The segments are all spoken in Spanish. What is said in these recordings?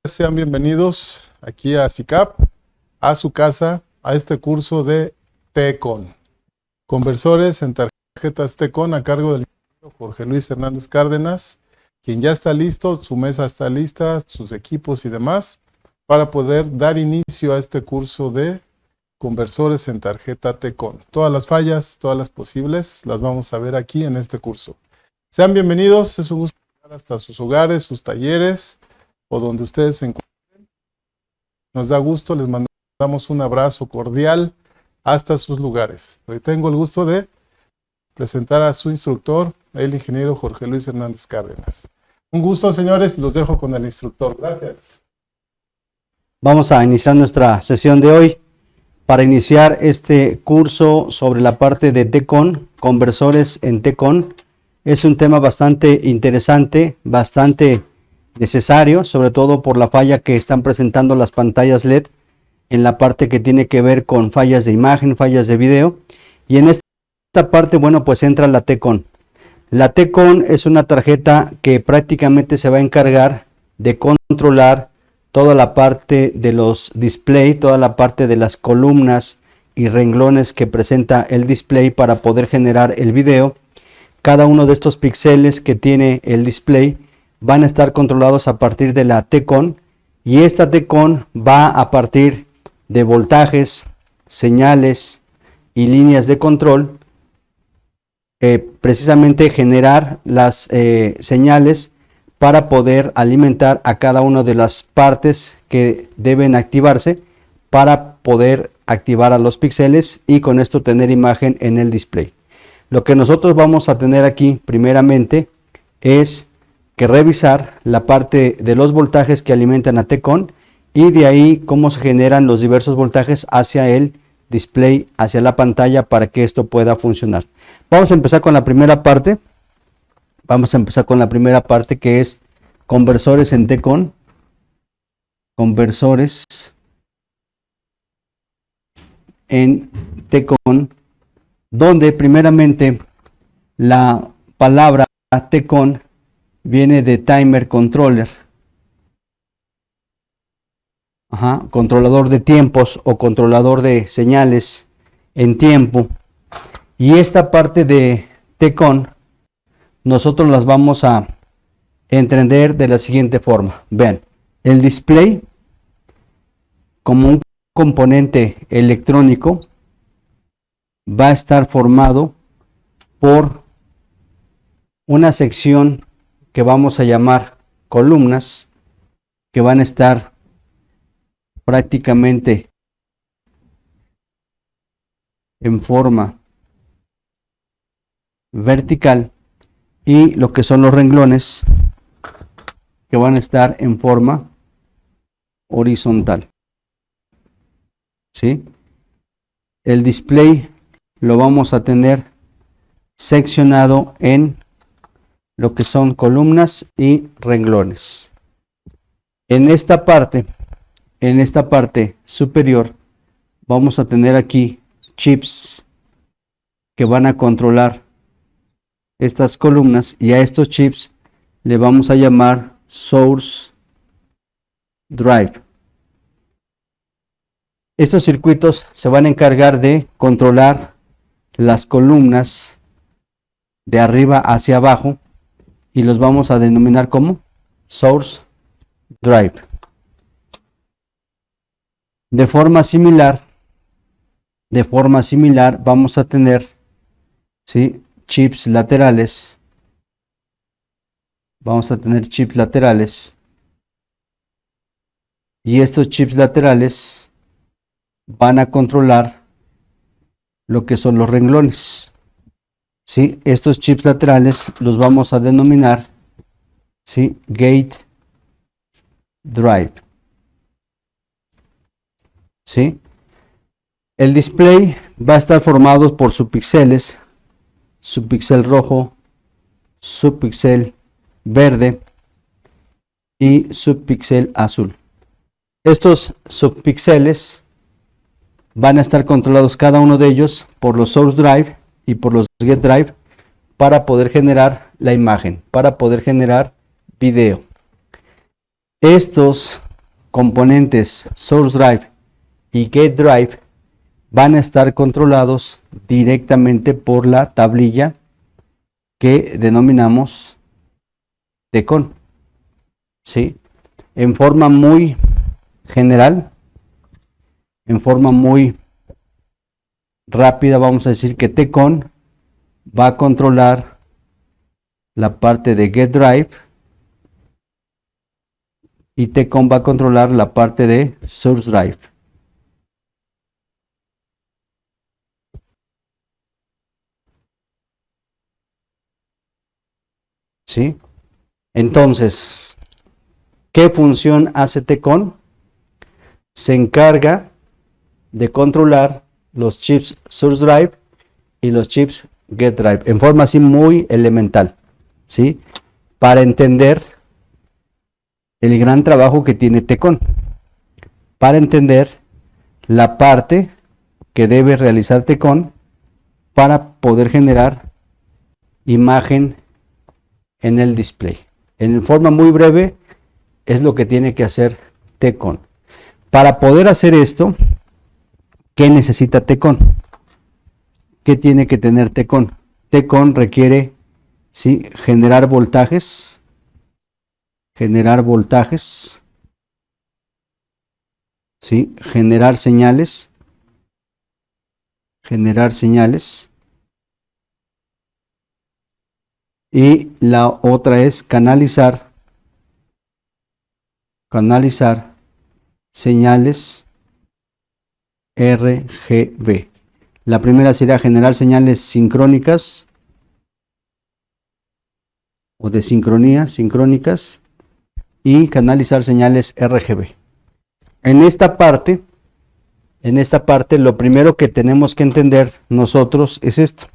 sean bienvenidos aquí a CICAP, a su casa, a este curso de TECON. Conversores en tarjetas TECON a cargo del ingeniero Jorge Luis Hernández Cárdenas, quien ya está listo, su mesa está lista, sus equipos y demás, para poder dar inicio a este curso de conversores en tarjeta TECON. Todas las fallas, todas las posibles, las vamos a ver aquí en este curso. Sean bienvenidos, es un gusto llegar hasta sus hogares, sus talleres, o donde ustedes se encuentren. Nos da gusto, les mandamos un abrazo cordial hasta sus lugares. Hoy tengo el gusto de presentar a su instructor, el ingeniero Jorge Luis Hernández Cárdenas. Un gusto, señores, los dejo con el instructor. Gracias. Vamos a iniciar nuestra sesión de hoy. Para iniciar este curso sobre la parte de TECON, conversores en TECON, es un tema bastante interesante, bastante necesario, sobre todo por la falla que están presentando las pantallas LED en la parte que tiene que ver con fallas de imagen, fallas de video. Y en esta parte, bueno, pues entra la TECON. La TECON es una tarjeta que prácticamente se va a encargar de controlar toda la parte de los display, toda la parte de las columnas y renglones que presenta el display para poder generar el video. Cada uno de estos píxeles que tiene el display van a estar controlados a partir de la TECON, y esta TECON va a partir de voltajes, señales y líneas de control, precisamente generar las señales para poder alimentar a cada una de las partes que deben activarse para poder activar a los píxeles y con esto tener imagen en el display. Lo que nosotros vamos a tener aquí primeramente es que revisar la parte de los voltajes que alimentan a TECON y de ahí cómo se generan los diversos voltajes hacia el display, hacia la pantalla, para que esto pueda funcionar. Vamos a empezar con la primera parte. Que es conversores en TECON. Conversores en TECON, donde primeramente la palabra TECON viene de Timer Controller, controlador de tiempos o controlador de señales en tiempo. Y esta parte de TECON nosotros las vamos a entender de la siguiente forma. Vean, el display como un componente electrónico va a estar formado por una sección que vamos a llamar columnas, que van a estar prácticamente en forma vertical, y lo que son los renglones que van a estar en forma horizontal. ¿Sí? El display lo vamos a tener seccionado en lo que son columnas y renglones. En esta parte superior vamos a tener aquí chips que van a controlar estas columnas, y a estos chips le vamos a llamar Source Drive. Estos circuitos se van a encargar de controlar las columnas de arriba hacia abajo y los vamos a denominar como Source Drive. De forma similar vamos a tener, ¿sí?, chips laterales. Vamos a tener chips laterales, y estos chips laterales van a controlar lo que son los renglones. ¿Sí? Estos chips laterales los vamos a denominar, ¿sí?, Gate Drive. ¿Sí? El display va a estar formado por subpíxeles, subpíxel rojo, subpíxel verde y subpíxel azul. Estos subpíxeles van a estar controlados cada uno de ellos por los Source Drive y por los Gate Drive para poder generar la imagen, para poder generar video. Estos componentes Source Drive y Gate Drive van a estar controlados directamente por la tablilla que denominamos TCON. ¿Sí? En forma muy general, en forma muy rápida, vamos a decir que TCON va a controlar la parte de Get Drive y TCON va a controlar la parte de Source Drive. ¿Sí? Entonces, ¿qué función hace TCON? Se encarga de controlar los chips Source Drive y los chips Get Drive en forma así muy elemental, ¿sí? Para entender el gran trabajo que tiene TCON, para entender la parte que debe realizar TCON para poder generar imagen en el display. En forma muy breve es lo que tiene que hacer TCON. Para poder hacer esto, ¿qué necesita TCON? ¿Qué tiene que tener TCON? TCON requiere, ¿sí?, generar voltajes, ¿sí?, generar señales, y la otra es canalizar señales RGB. La primera sería generar señales sincrónicas o de sincronía, sincrónicas, y canalizar señales RGB. En esta parte lo primero que tenemos que entender nosotros es esto.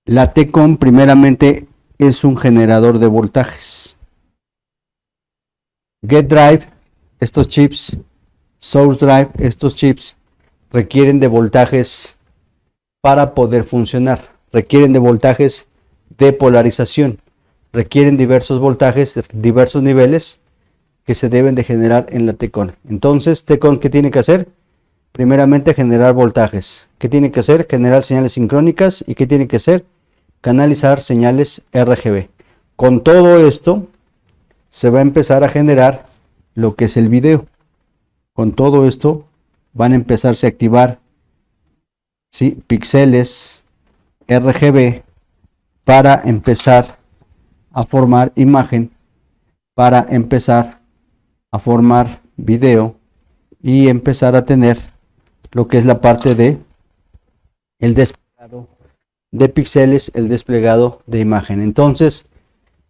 La TCON primeramente es un generador de voltajes. Get Drive, estos chips, Source Drive, estos chips, requieren de voltajes para poder funcionar, requieren de voltajes de polarización, requieren diversos voltajes, diversos niveles que se deben de generar en la TCON. Entonces, TCON, ¿qué tiene que hacer? Primeramente, generar voltajes. ¿Qué tiene que hacer? Generar señales sincrónicas. ¿Y qué tiene que hacer? Canalizar señales RGB. Con todo esto, se va a empezar a generar lo que es el video. Con todo esto, van a empezarse a activar, ¿sí?, píxeles RGB para empezar a formar imagen, para empezar a formar video y empezar a tener lo que es la parte de el desplegado de píxeles, el desplegado de imagen. Entonces,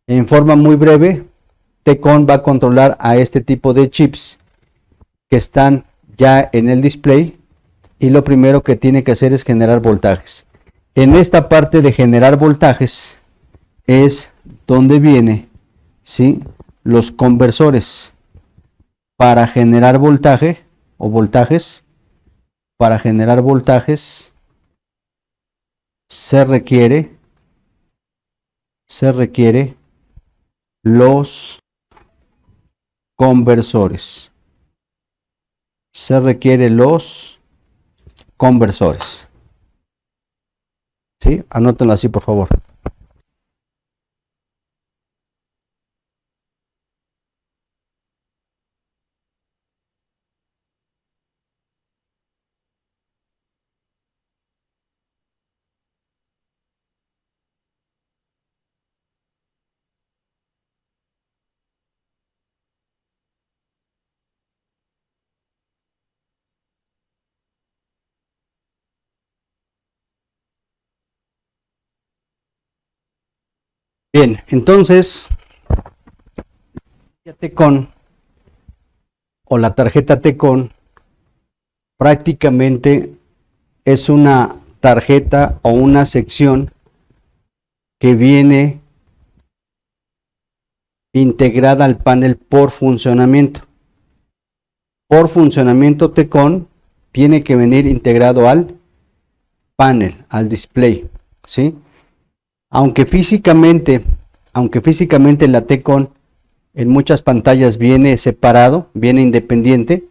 en forma muy breve, TCON va a controlar a este tipo de chips que están ya en el display, y lo primero que tiene que hacer es generar voltajes. En esta parte de generar voltajes es donde viene, ¿sí?, los conversores. Para generar voltaje o voltajes, para generar voltajes se requiere los conversores. ¿Sí? Anótenlo así, por favor. Bien, entonces, la TCON o la tarjeta TCON prácticamente es una tarjeta o una sección que viene integrada al panel por funcionamiento. Por funcionamiento, TCON tiene que venir integrado al panel, al display, ¿sí? Aunque físicamente la TCON en muchas pantallas viene separado, viene independiente,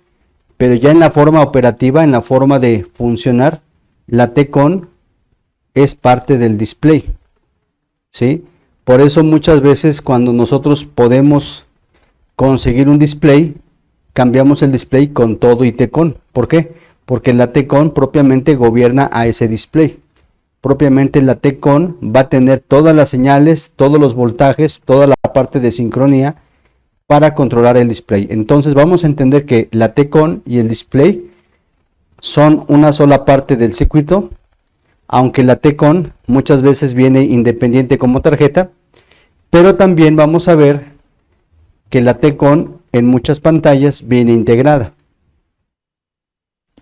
pero ya en la forma operativa, en la forma de funcionar, la T-Con es parte del display, ¿sí? Por eso muchas veces cuando nosotros podemos conseguir un display, cambiamos el display con todo y T-Con. ¿Por qué? Porque la T-Con propiamente gobierna a ese display. Propiamente la T-Con va a tener todas las señales, todos los voltajes, toda la parte de sincronía para controlar el display. Entonces vamos a entender que la T-Con y el display son una sola parte del circuito, aunque la T-Con muchas veces viene independiente como tarjeta, pero también vamos a ver que la T-Con en muchas pantallas viene integrada.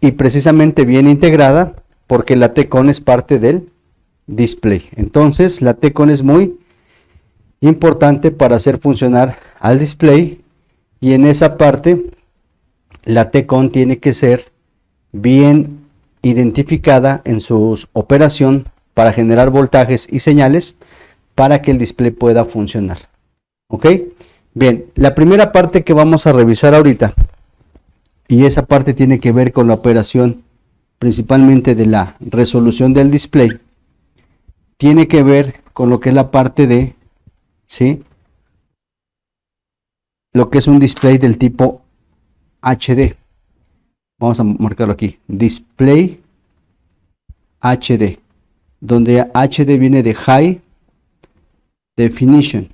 Y precisamente viene integrada porque la T-Con es parte del display. Entonces la T-Con es muy importante para hacer funcionar al display, y en esa parte la T-Con tiene que ser bien identificada en su operación para generar voltajes y señales para que el display pueda funcionar. ¿Ok? Bien, la primera parte que vamos a revisar ahorita, y esa parte tiene que ver con la operación principalmente de la resolución del display, tiene que ver con lo que es la parte de, ¿sí?, lo que es un display del tipo HD. Vamos a marcarlo aquí, display HD, donde HD viene de High Definition,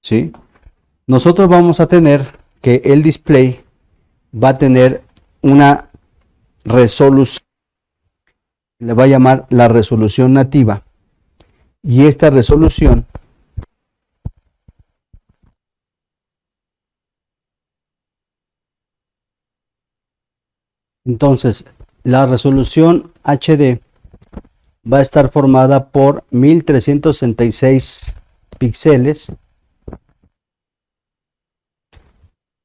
¿sí? Nosotros vamos a tener que el display va a tener una resolución, le va a llamar la resolución nativa, y esta resolución entonces la resolución HD va a estar formada por 1366 píxeles,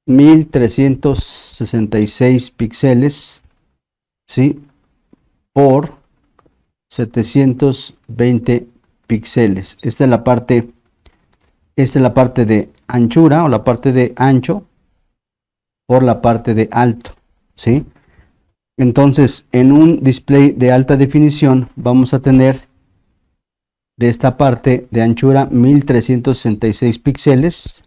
1366 píxeles, ¿sí?, por 720 píxeles. Esta es la parte de anchura, o la parte de ancho, por la parte de alto, ¿sí? Entonces, en un display de alta definición vamos a tener de esta parte de anchura 1366 píxeles,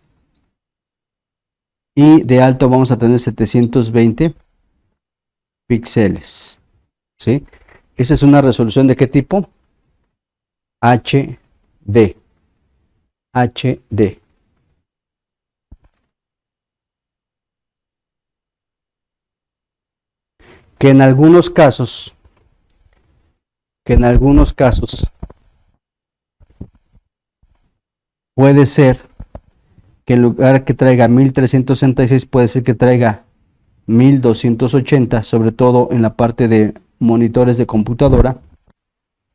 y de alto vamos a tener 720 píxeles, ¿sí? Esa es una resolución de qué tipo? HD. HD. Que en algunos casos puede ser que en lugar que traiga 1366 puede ser que traiga 1280, sobre todo en la parte de monitores de computadora,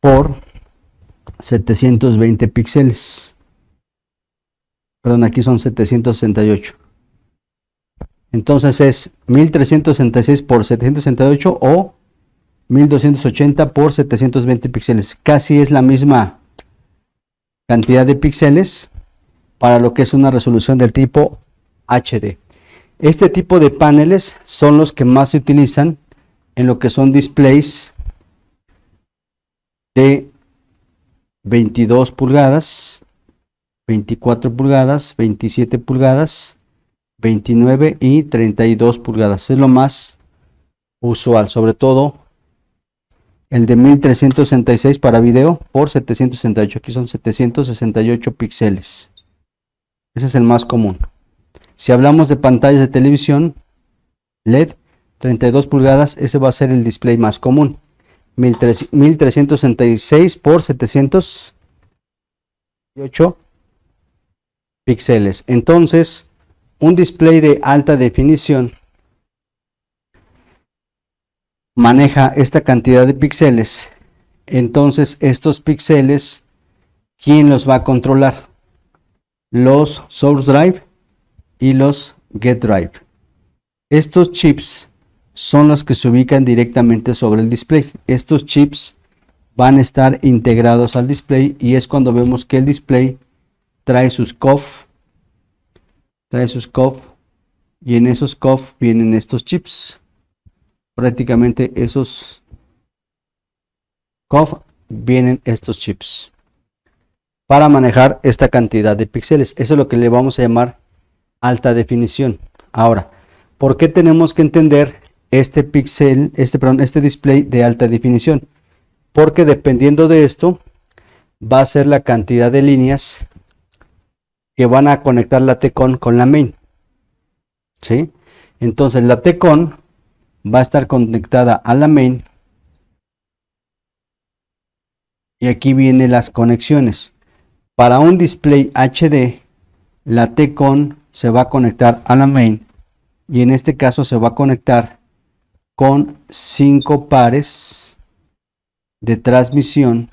por 720 píxeles. Perdón, aquí son 768. Entonces es 1366 por 768 o 1280 por 720 píxeles. Casi es la misma cantidad de píxeles para lo que es una resolución del tipo HD. Este tipo de paneles son los que más se utilizan en lo que son displays de 22 pulgadas, 24 pulgadas, 27 pulgadas, 29 y 32 pulgadas. Es lo más usual, sobre todo el de 1366 para video por 768. Aquí son 768 píxeles. Ese es el más común. Si hablamos de pantallas de televisión LED 32 pulgadas, ese va a ser el display más común. 1366 por 708 píxeles. Entonces, un display de alta definición maneja esta cantidad de píxeles. Entonces, estos píxeles, ¿quién los va a controlar? Los source drive y los get drive. Estos chips son los que se ubican directamente sobre el display. Estos chips van a estar integrados al display, y es cuando vemos que el display trae sus COF trae sus COF, y en esos COF vienen estos chips. Prácticamente esos COF vienen estos chips para manejar esta cantidad de píxeles. Eso es lo que le vamos a llamar alta definición. Ahora, ¿por qué tenemos que entender este display de alta definición? Porque dependiendo de esto va a ser la cantidad de líneas que van a conectar la T-Con con la main, ¿sí? Entonces la T-Con va a estar conectada a la main, y aquí vienen las conexiones. Para un display HD, la T-Con se va a conectar a la main, y en este caso se va a conectar con 5 pares de transmisión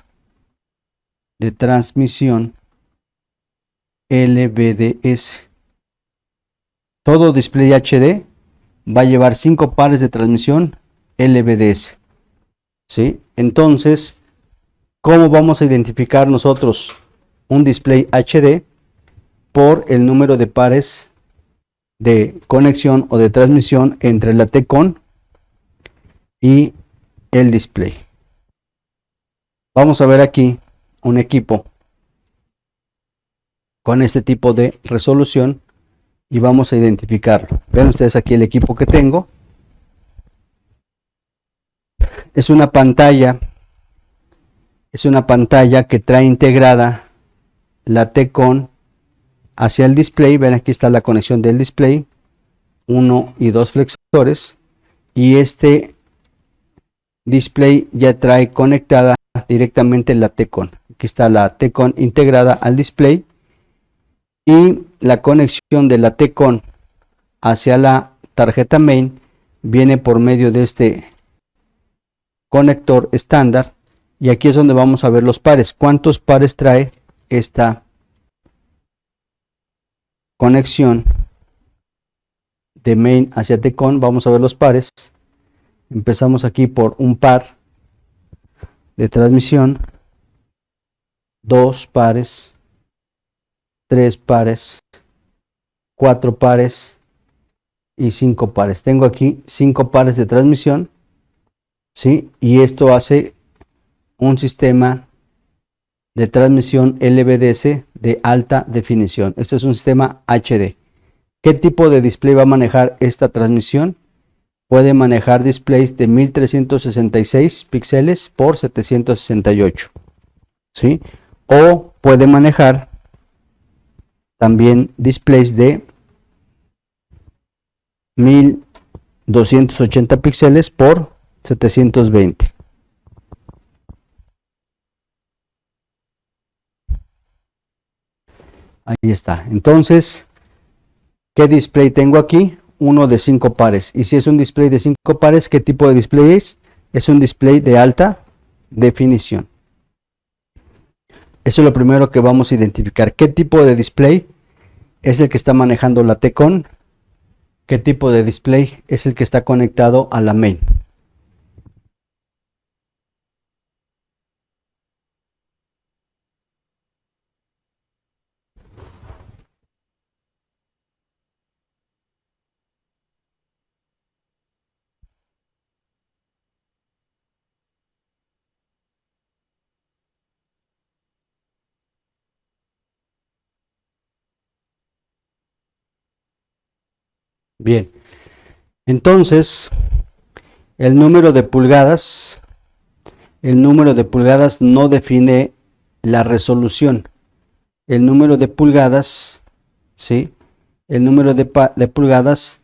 LVDS. Todo display HD va a llevar 5 pares de transmisión LVDS, ¿sí? Entonces, ¿cómo vamos a identificar nosotros un display HD? Por el número de pares de conexión o de transmisión entre la T-Con y el display. Vamos a ver aquí un equipo con este tipo de resolución y vamos a identificarlo. Ven ustedes aquí el equipo que tengo. Es una pantalla que trae integrada la T-Con hacia el display. Ven, aquí está la conexión del display, 1 y 2 flexores, y este display ya trae conectada directamente la T-Con. Aquí está la T-Con integrada al display, y la conexión de la T-Con hacia la tarjeta main viene por medio de este conector estándar, y aquí es donde vamos a ver los pares. ¿Cuántos pares trae esta conexión de main hacia T-Con? Vamos a ver los pares. Empezamos aquí por un par de transmisión, 2 pares, 3 pares, 4 pares y 5 pares. Tengo aquí 5 pares de transmisión, ¿sí? Y esto hace un sistema de transmisión LVDS de alta definición. Este es un sistema HD. ¿Qué tipo de display va a manejar esta transmisión? Puede manejar displays de 1366 píxeles por 768, ¿sí? O puede manejar también displays de 1280 píxeles por 720. Ahí está. Entonces, ¿qué display tengo aquí? Uno de 5 pares. Y si es un display de 5 pares, ¿qué tipo de display es? Es un display de alta definición. Eso es lo primero que vamos a identificar. ¿Qué tipo de display es el que está manejando la T-Con? ¿Qué tipo de display es el que está conectado a la main? Bien, entonces el número de pulgadas no define la resolución. El número de pulgadas, ¿sí? El número de pulgadas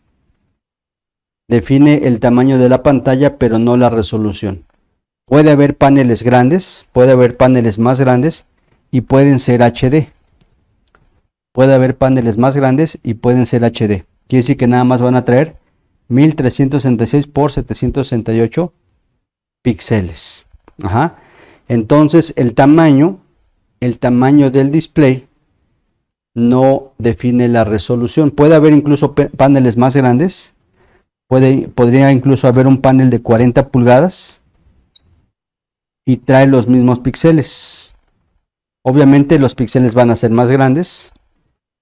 define el tamaño de la pantalla, pero no la resolución. Puede haber paneles grandes, puede haber paneles más grandes y pueden ser HD. Puede haber paneles más grandes y pueden ser HD. Quiere decir que nada más van a traer 1366 por 768 píxeles. Ajá. Entonces el tamaño del display no define la resolución. Puede haber incluso paneles más grandes. Podría incluso haber un panel de 40 pulgadas y trae los mismos píxeles. Obviamente los píxeles van a ser más grandes.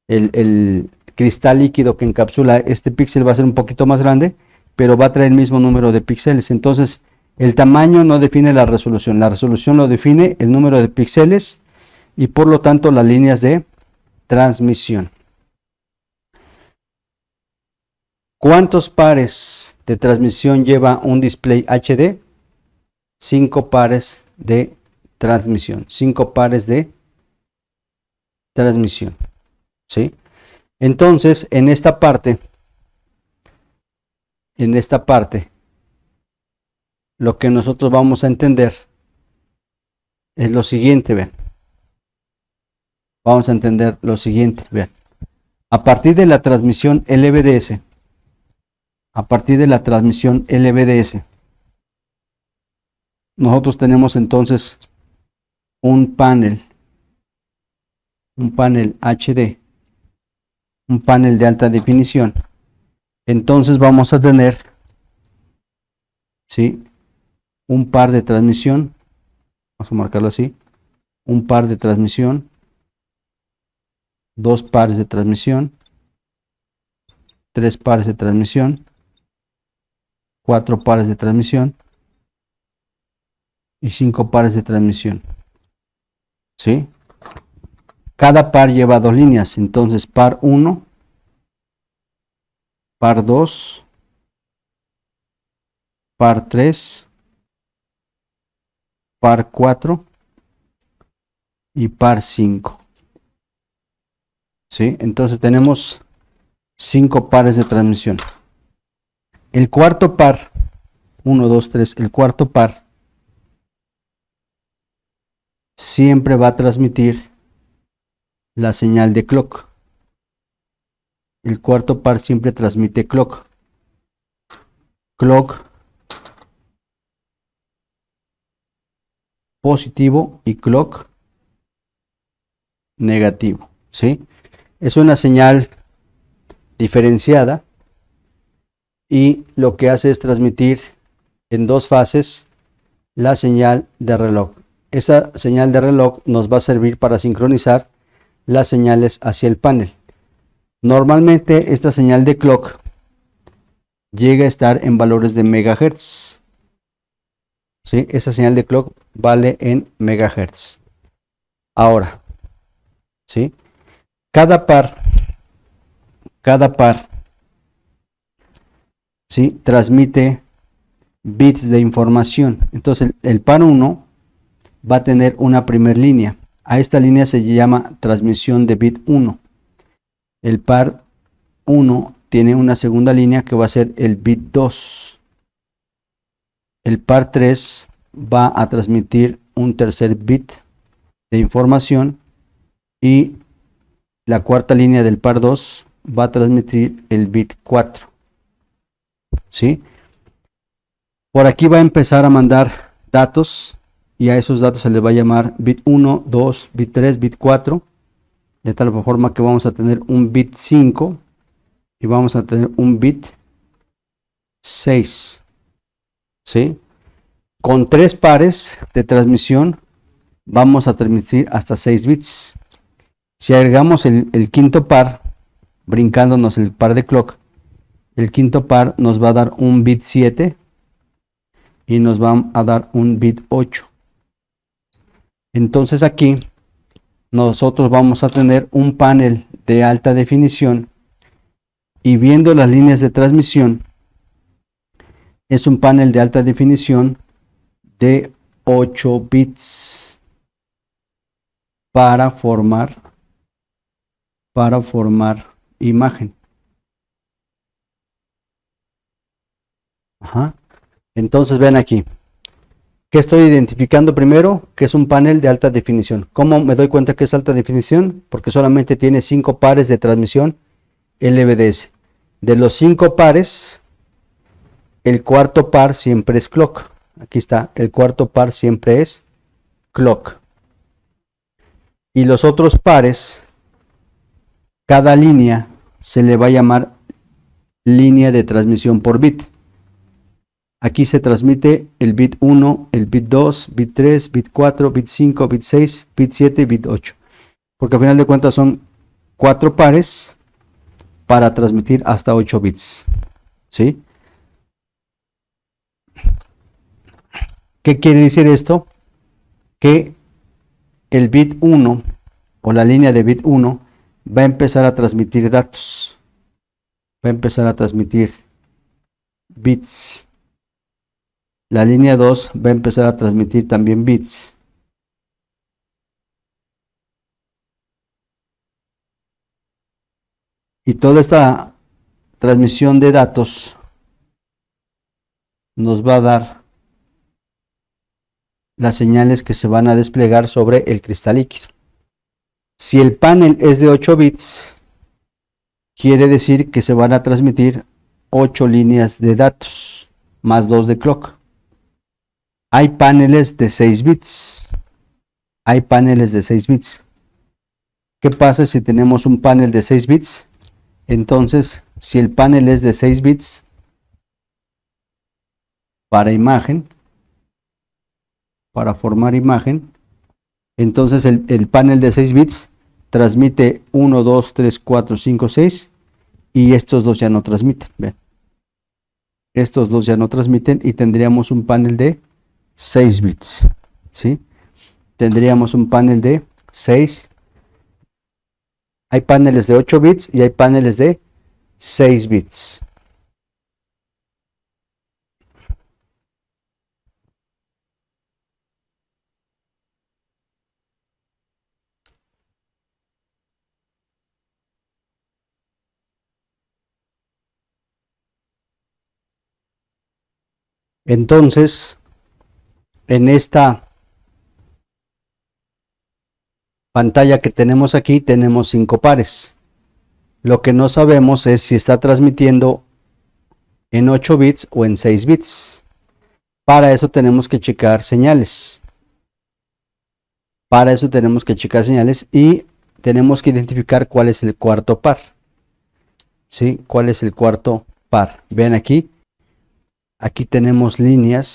El cristal líquido que encapsula este píxel va a ser un poquito más grande, pero va a traer el mismo número de píxeles. Entonces, el tamaño no define la resolución lo define el número de píxeles y por lo tanto las líneas de transmisión. ¿Cuántos pares de transmisión lleva un display HD? 5 pares de transmisión. 5 pares de transmisión. ¿Sí? Entonces, en esta parte, lo que nosotros vamos a entender es lo siguiente, vean. Vamos a entender lo siguiente, vean. A partir de la transmisión LVDS, nosotros tenemos entonces un panel HD, un panel de alta definición. Entonces vamos a tener, ¿sí?, un par de transmisión, vamos a marcarlo así, un par de transmisión, 2 pares de transmisión, 3 pares de transmisión, 4 pares de transmisión y 5 pares de transmisión. ¿Sí? Cada par lleva 2 líneas, entonces par 1, par 2, par 3, par 4 y par 5. ¿Sí? Entonces tenemos 5 pares de transmisión. El cuarto par, 1, 2, 3, el cuarto par siempre va a transmitir la señal de clock. El cuarto par siempre transmite clock. Clock positivo y clock negativo. ¿Sí? Es una señal diferenciada y lo que hace es transmitir en 2 fases la señal de reloj. Esa señal de reloj nos va a servir para sincronizar las señales hacia el panel. Normalmente esta señal de clock llega a estar en valores de megahertz. ¿Sí? Esa señal de clock vale en megahertz. Ahora, ¿sí?, cada par, ¿sí?, transmite bits de información. Entonces el par 1 va a tener una primera línea. A esta línea se llama transmisión de bit 1. El par 1 tiene una segunda línea que va a ser el bit 2. El par 3 va a transmitir un tercer bit de información y la cuarta línea del par 2 va a transmitir el bit 4. ¿Sí? Por aquí va a empezar a mandar datos y a esos datos se les va a llamar bit 1, 2, bit 3, bit 4, de tal forma que vamos a tener un bit 5 y vamos a tener un bit 6. ¿Sí? Con 3 pares de transmisión vamos a transmitir hasta 6 bits. Si agregamos el quinto par, brincándonos el par de clock, el quinto par nos va a dar un bit 7 y nos va a dar un bit 8. Entonces aquí nosotros vamos a tener un panel de alta definición y viendo las líneas de transmisión es un panel de alta definición de 8 bits para formar imagen. Entonces ven aquí, ¿qué estoy identificando primero? Que es un panel de alta definición. ¿Cómo me doy cuenta que es alta definición? Porque solamente tiene 5 pares de transmisión LVDS. De los 5 pares, el cuarto par siempre es clock. Aquí está, el cuarto par siempre es clock. Y los otros pares, cada línea se le va a llamar línea de transmisión por bit. Aquí se transmite el bit 1, el bit 2, bit 3, bit 4, bit 5, bit 6, bit 7 y bit 8. Porque al final de cuentas son 4 pares para transmitir hasta 8 bits. ¿Sí? ¿Qué quiere decir esto? Que el bit 1 o la línea de bit 1 va a empezar a transmitir datos. Va a empezar a transmitir bits. La línea 2 va a empezar a transmitir también bits. Y toda esta transmisión de datos nos va a dar las señales que se van a desplegar sobre el cristal líquido. Si el panel es de 8 bits, quiere decir que se van a transmitir 8 líneas de datos, más 2 de clock. Hay paneles de 6 bits. Hay paneles de 6 bits. ¿Qué pasa si tenemos un panel de 6 bits? Entonces, si el panel es de 6 bits para imagen, para formar imagen, entonces el panel de 6 bits transmite 1, 2, 3, 4, 5, 6 y estos dos ya no transmiten. Vean. Estos dos ya no transmiten y tendríamos un panel de 6 bits. ¿Sí? Tendríamos un panel de 6. Hay paneles de 8 bits y hay paneles de 6 bits. Entonces, en esta pantalla que tenemos aquí tenemos 5 pares. Lo que no sabemos es si está transmitiendo en 8 bits o en 6 bits. Para eso tenemos que checar señales. Para eso tenemos que checar señales y tenemos que identificar cuál es el cuarto par. ¿Sí? ¿Cuál es el cuarto par? Vean aquí. Aquí tenemos líneas.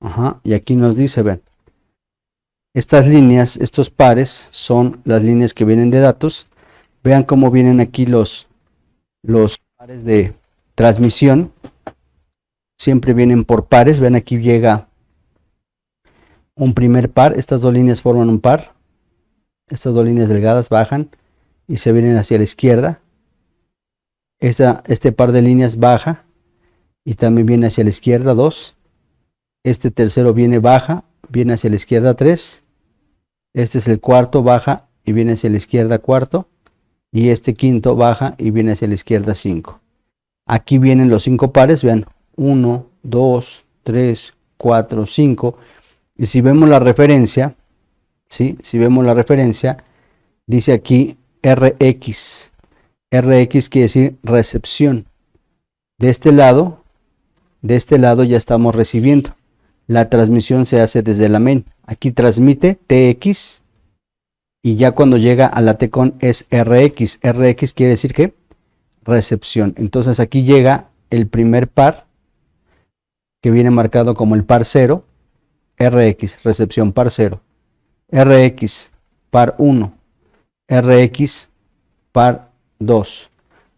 Ajá, y aquí nos dice, vean. Estas líneas, estos pares, son las líneas que vienen de datos. Vean cómo vienen aquí los pares de transmisión. Siempre vienen por pares. Vean, aquí llega un primer par. Estas dos líneas forman un par. Estas dos líneas delgadas bajan y se vienen hacia la izquierda. Este par de líneas baja y también viene hacia la izquierda 2. Este tercero viene baja, viene hacia la izquierda 3. Este es el cuarto, baja y viene hacia la izquierda cuarto. Y este quinto baja y viene hacia la izquierda 5. Aquí vienen los 5 pares, vean, 1, 2, 3, 4, 5. Y si vemos la referencia, ¿sí? Si vemos la referencia, dice aquí RX. RX quiere decir recepción. De este lado ya estamos recibiendo. La transmisión se hace desde la main. Aquí transmite TX y ya cuando llega a la TCON es RX. RX quiere decir que recepción. Entonces aquí llega el primer par que viene marcado como el par 0. RX, recepción par 0. RX, par 1. RX, par 2.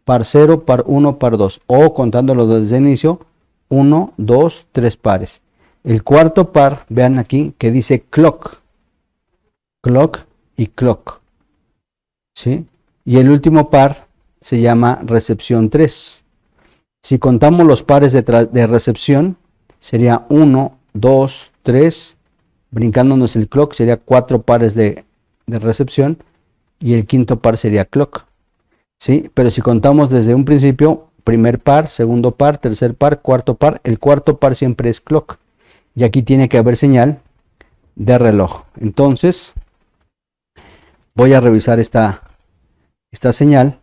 Par 0, par 1, par 2. O contándolo desde el inicio, 1, 2, 3 pares. El cuarto par, vean aquí, que dice clock. Clock y clock. ¿Sí? Y el último par se llama recepción 3. Si contamos los pares de recepción, sería 1, 2, 3, brincándonos el clock, sería 4 pares de recepción, y el quinto par sería clock. ¿Sí? Pero si contamos desde un principio, primer par, segundo par, tercer par, cuarto par, el cuarto par siempre es clock. Y aquí tiene que haber señal de reloj. Entonces, voy a revisar esta señal.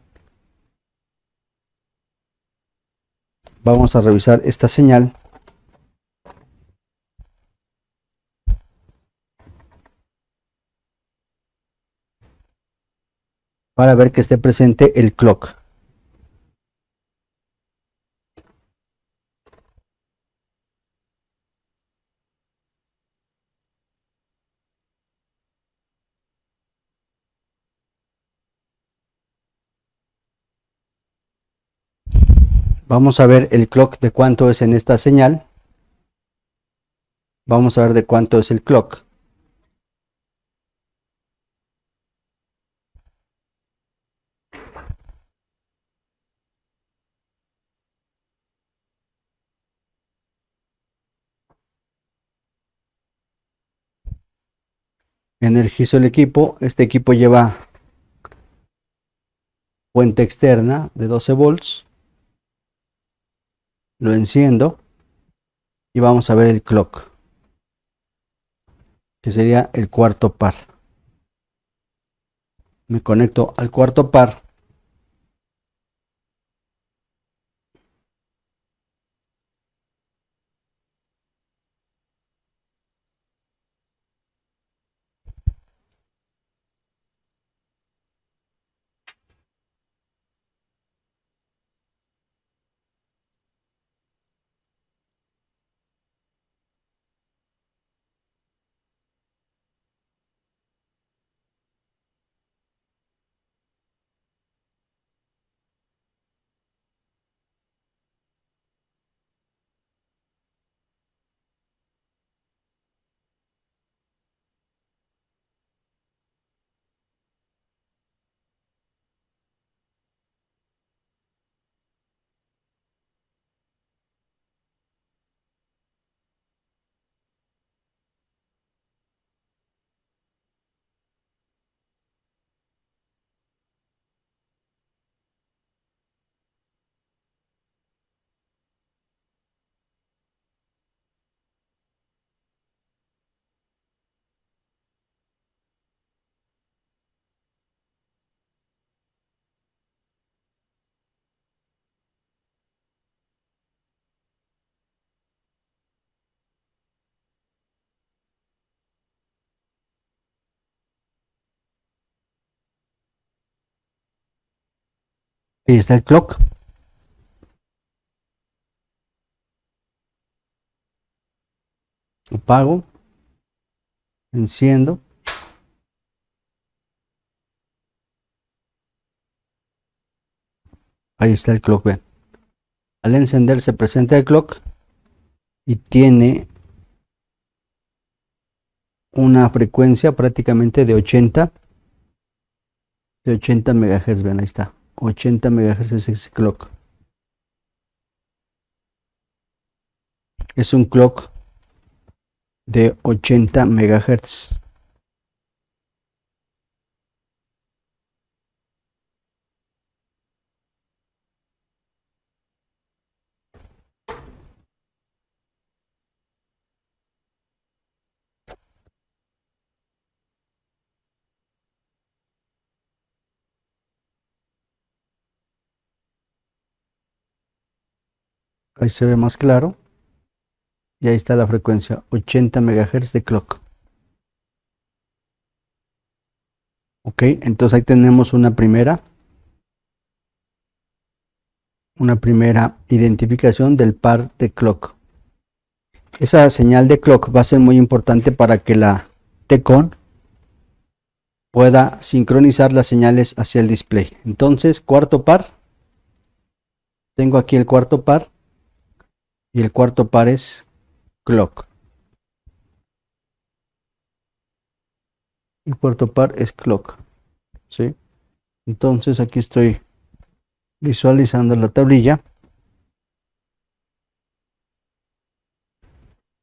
Vamos a revisar esta señal. Para ver que esté presente el clock. Vamos a ver el clock de cuánto es en esta señal. Vamos a ver de cuánto es el clock. Energizo el equipo. Este equipo lleva fuente externa de 12 volts. Lo enciendo y vamos a ver el clock, que sería el cuarto par. Me conecto al cuarto par. Ahí está el clock. Apago, enciendo. Ahí está el clock, ven. Al encender se presenta el clock y tiene una frecuencia prácticamente de 80 MHz, ven, ahí está. 80 MHz es ese clock. Es un clock de 80 MHz. Ahí se ve más claro. Y ahí está la frecuencia, 80 MHz de clock. Ok, entonces ahí tenemos una primera identificación del par de clock. Esa señal de clock va a ser muy importante para que la T-Con pueda sincronizar las señales hacia el display. Entonces, cuarto par, tengo aquí el cuarto par y el cuarto par es clock. El cuarto par es clock, ¿sí? Entonces aquí estoy visualizando la tablilla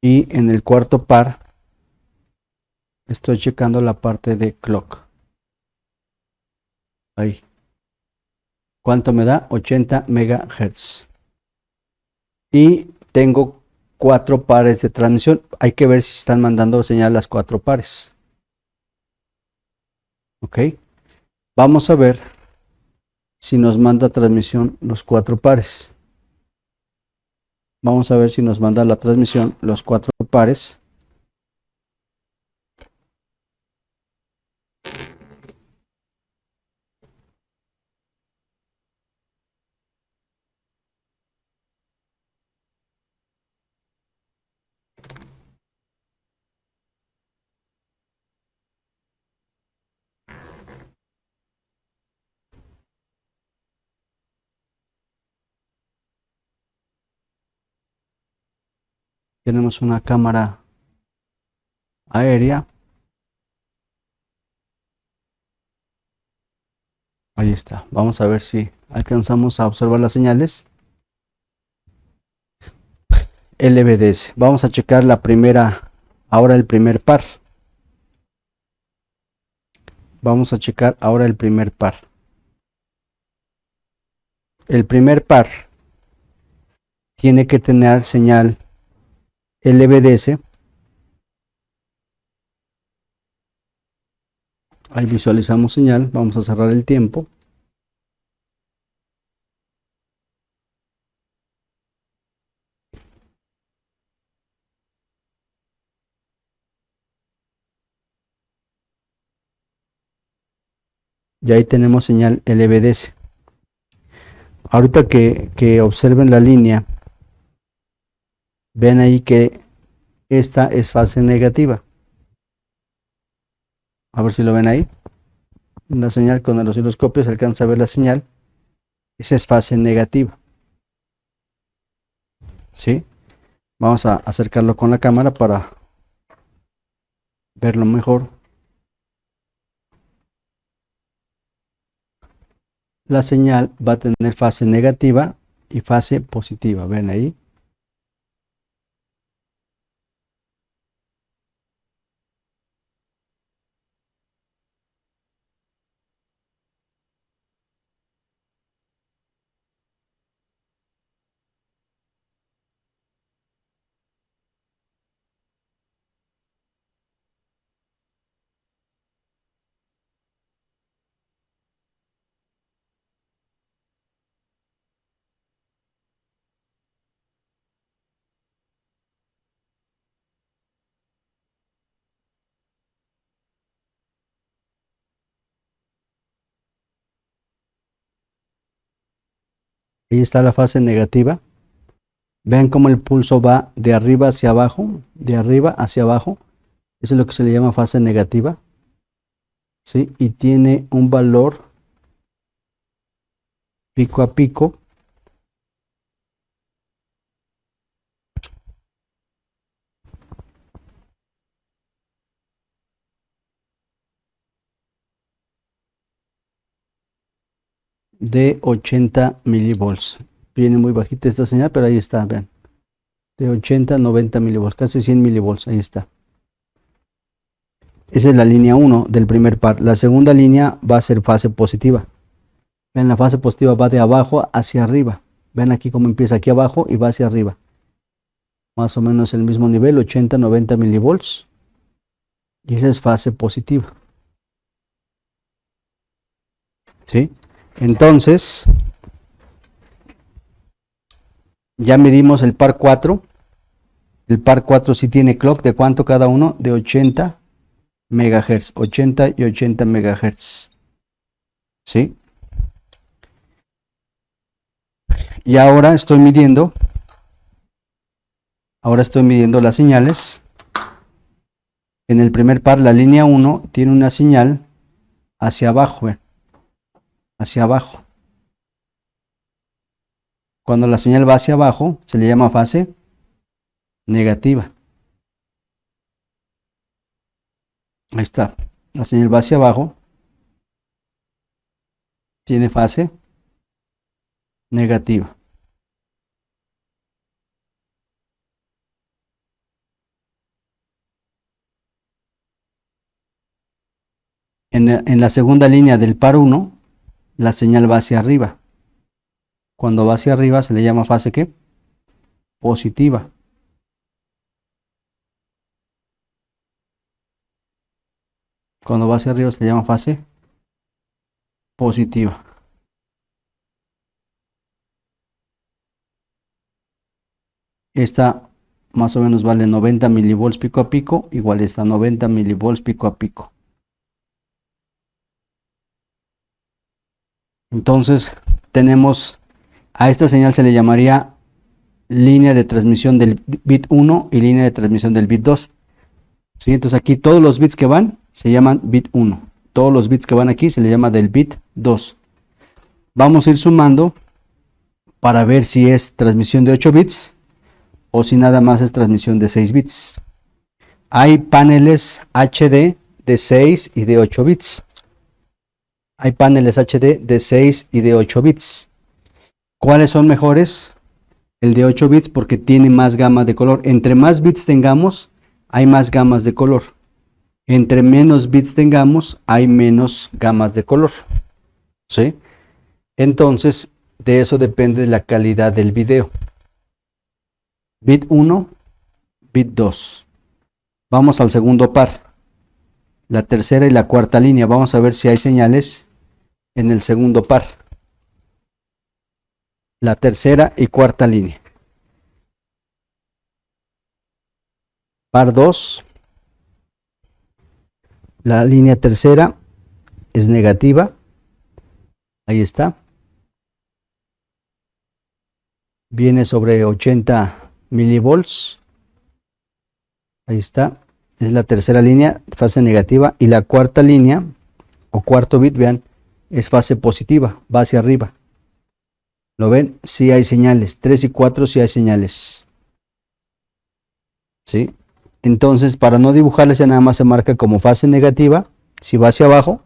y en el cuarto par estoy checando la parte de clock. Ahí. ¿Cuánto me da? 80 MHz. Y tengo 4 pares de transmisión. Hay que ver si están mandando señal las 4 pares. Ok. Vamos a ver si nos manda transmisión los 4 pares. Vamos a ver si nos manda la transmisión los 4 pares. Tenemos una cámara aérea. Ahí está. Vamos a ver si alcanzamos a observar las señales. LVDS. Vamos a checar la primera, ahora el primer par. Vamos a checar ahora el primer par. El primer par tiene que tener señal LVDS. Ahí visualizamos señal. Vamos a cerrar el tiempo. Y ahí tenemos señal LVDS. Ahorita que observen la línea, ven ahí que esta es fase negativa. A ver si lo ven ahí. La señal con el osciloscopio se alcanza a ver la señal. Esa es fase negativa. ¿Sí? Vamos a acercarlo con la cámara para verlo mejor. La señal va a tener fase negativa y fase positiva. ¿Ven ahí? Ahí está la fase negativa. Vean cómo el pulso va de arriba hacia abajo, de arriba hacia abajo. Eso es lo que se le llama fase negativa. ¿Sí? Y tiene un valor pico a pico de 80 milivolts. Viene muy bajita esta señal, pero ahí está, vean. De 80 a 90 milivolts, casi 100 milivolts, ahí está. Esa es la línea 1 del primer par. La segunda línea va a ser fase positiva. Vean, la fase positiva va de abajo hacia arriba. Ven aquí cómo empieza aquí abajo y va hacia arriba. Más o menos el mismo nivel, 80, 90 milivolts. Y esa es fase positiva. ¿Sí? Entonces, ya medimos el par 4. El par 4 sí tiene clock de cuánto cada uno, de 80 MHz, 80 y 80 MHz. ¿Sí? Y ahora estoy midiendo las señales. En el primer par, la línea 1 tiene una señal hacia abajo, hacia abajo. Cuando la señal va hacia abajo, se le llama fase negativa. Ahí está. La señal va hacia abajo. Tiene fase negativa. En la segunda línea del par 1, la señal va hacia arriba. Cuando va hacia arriba se le llama fase ¿qué? Positiva. Cuando va hacia arriba se le llama fase positiva. Esta más o menos vale 90 milivolts pico a pico, igual está 90 milivolts pico a pico. Entonces tenemos, a esta señal se le llamaría línea de transmisión del bit 1 y línea de transmisión del bit 2. ¿Sí? Entonces aquí todos los bits que van se llaman bit 1. Todos los bits que van aquí se le llama del bit 2. Vamos a ir sumando para ver si es transmisión de 8 bits o si nada más es transmisión de 6 bits. Hay paneles HD de 6 y de 8 bits. Hay paneles HD de 6 y de 8 bits. ¿Cuáles son mejores? El de 8 bits porque tiene más gama de color. Entre más bits tengamos, hay más gamas de color. Entre menos bits tengamos, hay menos gamas de color. ¿Sí? Entonces, de eso depende la calidad del video. Bit 1, bit 2. Vamos al segundo par. La tercera y la cuarta línea. Vamos a ver si hay señales en el segundo par. La tercera y cuarta línea. Par 2. La línea tercera es negativa. Ahí está. Viene sobre 80 milivolts. Ahí está. Es la tercera línea, fase negativa. Y la cuarta línea, o cuarto bit, vean, es fase positiva, va hacia arriba. ¿Lo ven? Sí hay señales. 3 y 4 sí hay señales. ¿Sí? Entonces, para no dibujarles, ya nada más se marca como fase negativa. Si va hacia abajo,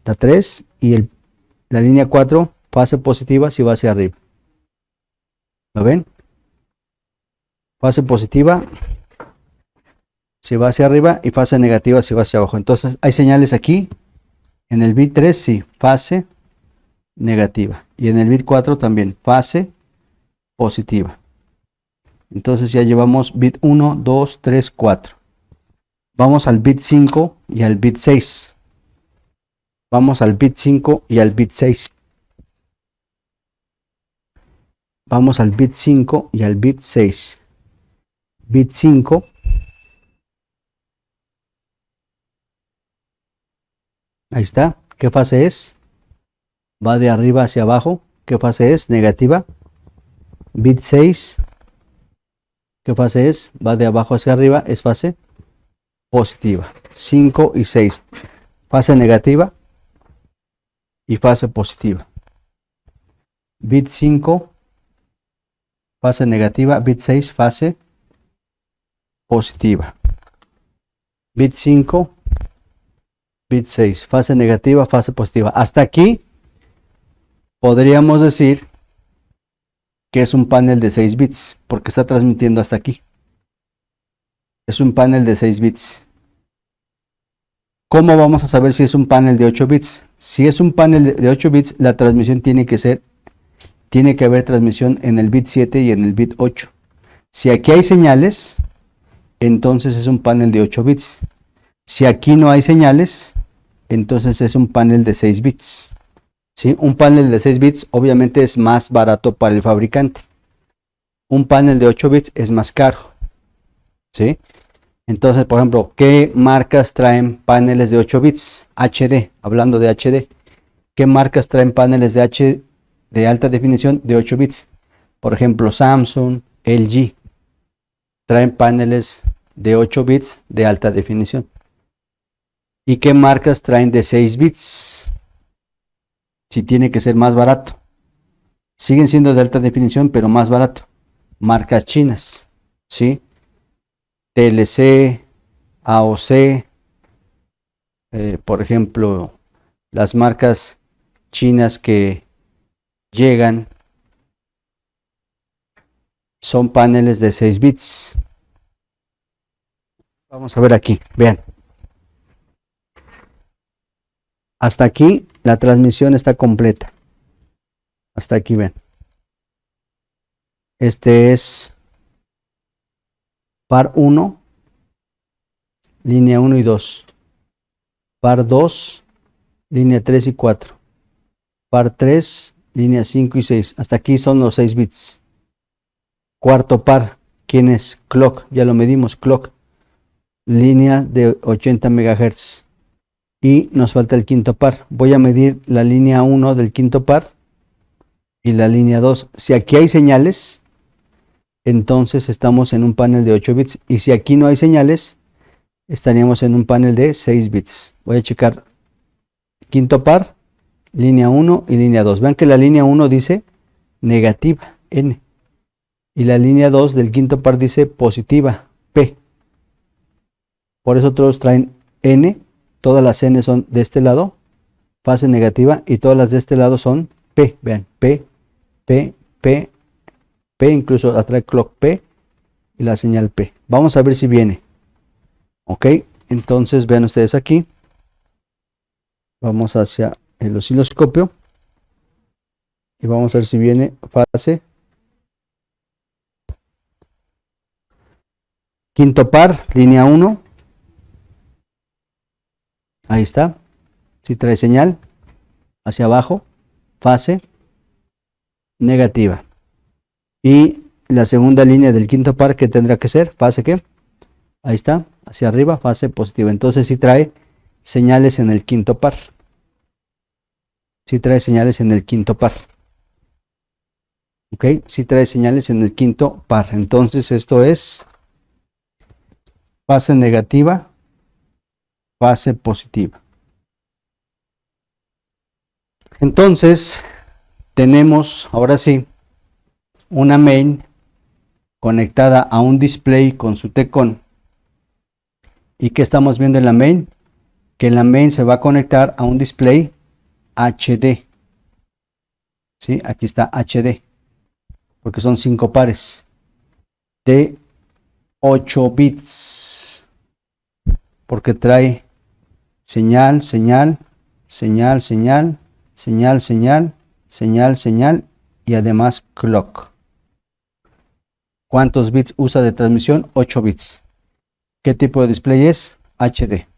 la 3, y la línea 4, fase positiva si va hacia arriba. ¿Lo ven? Fase positiva si va hacia arriba y fase negativa si va hacia abajo. Entonces, hay señales aquí. En el bit 3, sí, fase negativa. Y en el bit 4 también, fase positiva. Entonces ya llevamos bit 1, 2, 3, 4. Vamos al bit 5 y al bit 6. Vamos al bit 5 y al bit 6. Vamos al bit 5 y al bit 6. Bit 5. Ahí está. ¿Qué fase es? Va de arriba hacia abajo. ¿Qué fase es? Negativa. Bit 6. ¿Qué fase es? Va de abajo hacia arriba. Es fase positiva. 5 y 6. Fase negativa y fase positiva. Bit 5. Fase negativa. Bit 6. Fase positiva. Bit 5. Bit 6. Fase negativa. Fase positiva. Hasta aquí podríamos decir que es un panel de 6 bits, porque está transmitiendo hasta aquí. Es un panel de 6 bits. ¿Cómo vamos a saber si es un panel de 8 bits? Si es un panel de 8 bits, la transmisión tiene que haber transmisión en el bit 7 y en el bit 8. Si aquí hay señales, entonces es un panel de 8 bits. Si aquí no hay señales, entonces es un panel de 6 bits. ¿Sí? Un panel de 6 bits obviamente es más barato para el fabricante. Un panel de 8 bits es más caro. ¿Sí? Entonces, por ejemplo, ¿qué marcas traen paneles de 8 bits? HD, hablando de HD. ¿Qué marcas traen paneles de alta definición de 8 bits? Por ejemplo, Samsung, LG. Traen paneles de 8 bits de alta definición. ¿Y qué marcas traen de 6 bits? Si tiene que ser más barato. Siguen siendo de alta definición, pero más barato. Marcas chinas, ¿sí? TLC, AOC, por ejemplo, las marcas chinas que llegan son paneles de 6 bits. Vamos a ver aquí, vean. Hasta aquí la transmisión está completa. Hasta aquí ven. Este es par 1, línea 1 y 2. Par 2, línea 3 y 4. Par 3, línea 5 y 6. Hasta aquí son los 6 bits. Cuarto par, ¿quién es? Clock, ya lo medimos, clock. Línea de 80 MHz. Y nos falta el quinto par. Voy a medir la línea 1 del quinto par y la línea 2. Si aquí hay señales, entonces estamos en un panel de 8 bits. Y si aquí no hay señales, estaríamos en un panel de 6 bits. Voy a checar quinto par, línea 1 y línea 2. Vean que la línea 1 dice negativa, N. Y la línea 2 del quinto par dice positiva, P. Por eso todos traen N, todas las N son de este lado, fase negativa, y todas las de este lado son P. Vean, P, P, P, P, incluso la trae clock P y la señal P. Vamos a ver si viene. Ok, entonces vean ustedes aquí. Vamos hacia el osciloscopio y vamos a ver si viene fase. Quinto par, línea 1. Ahí está. Si trae señal hacia abajo, fase negativa. Y la segunda línea del quinto par, que tendrá que ser fase ¿qué? Ahí está, hacia arriba, fase positiva. Entonces si trae señales en el quinto par. Si trae señales en el quinto par. Ok, si trae señales en el quinto par. Entonces esto es fase negativa, fase positiva. Entonces tenemos ahora sí una main conectada a un display con su T-Con. ¿Y qué estamos viendo en la main? Que la main se va a conectar a un display HD. ¿Sí? Aquí está HD, porque son 5 pares de 8 bits, porque trae señal, señal, señal, señal, señal, señal, señal, señal y además clock. ¿Cuántos bits usa de transmisión? 8 bits. ¿Qué tipo de display es? HD.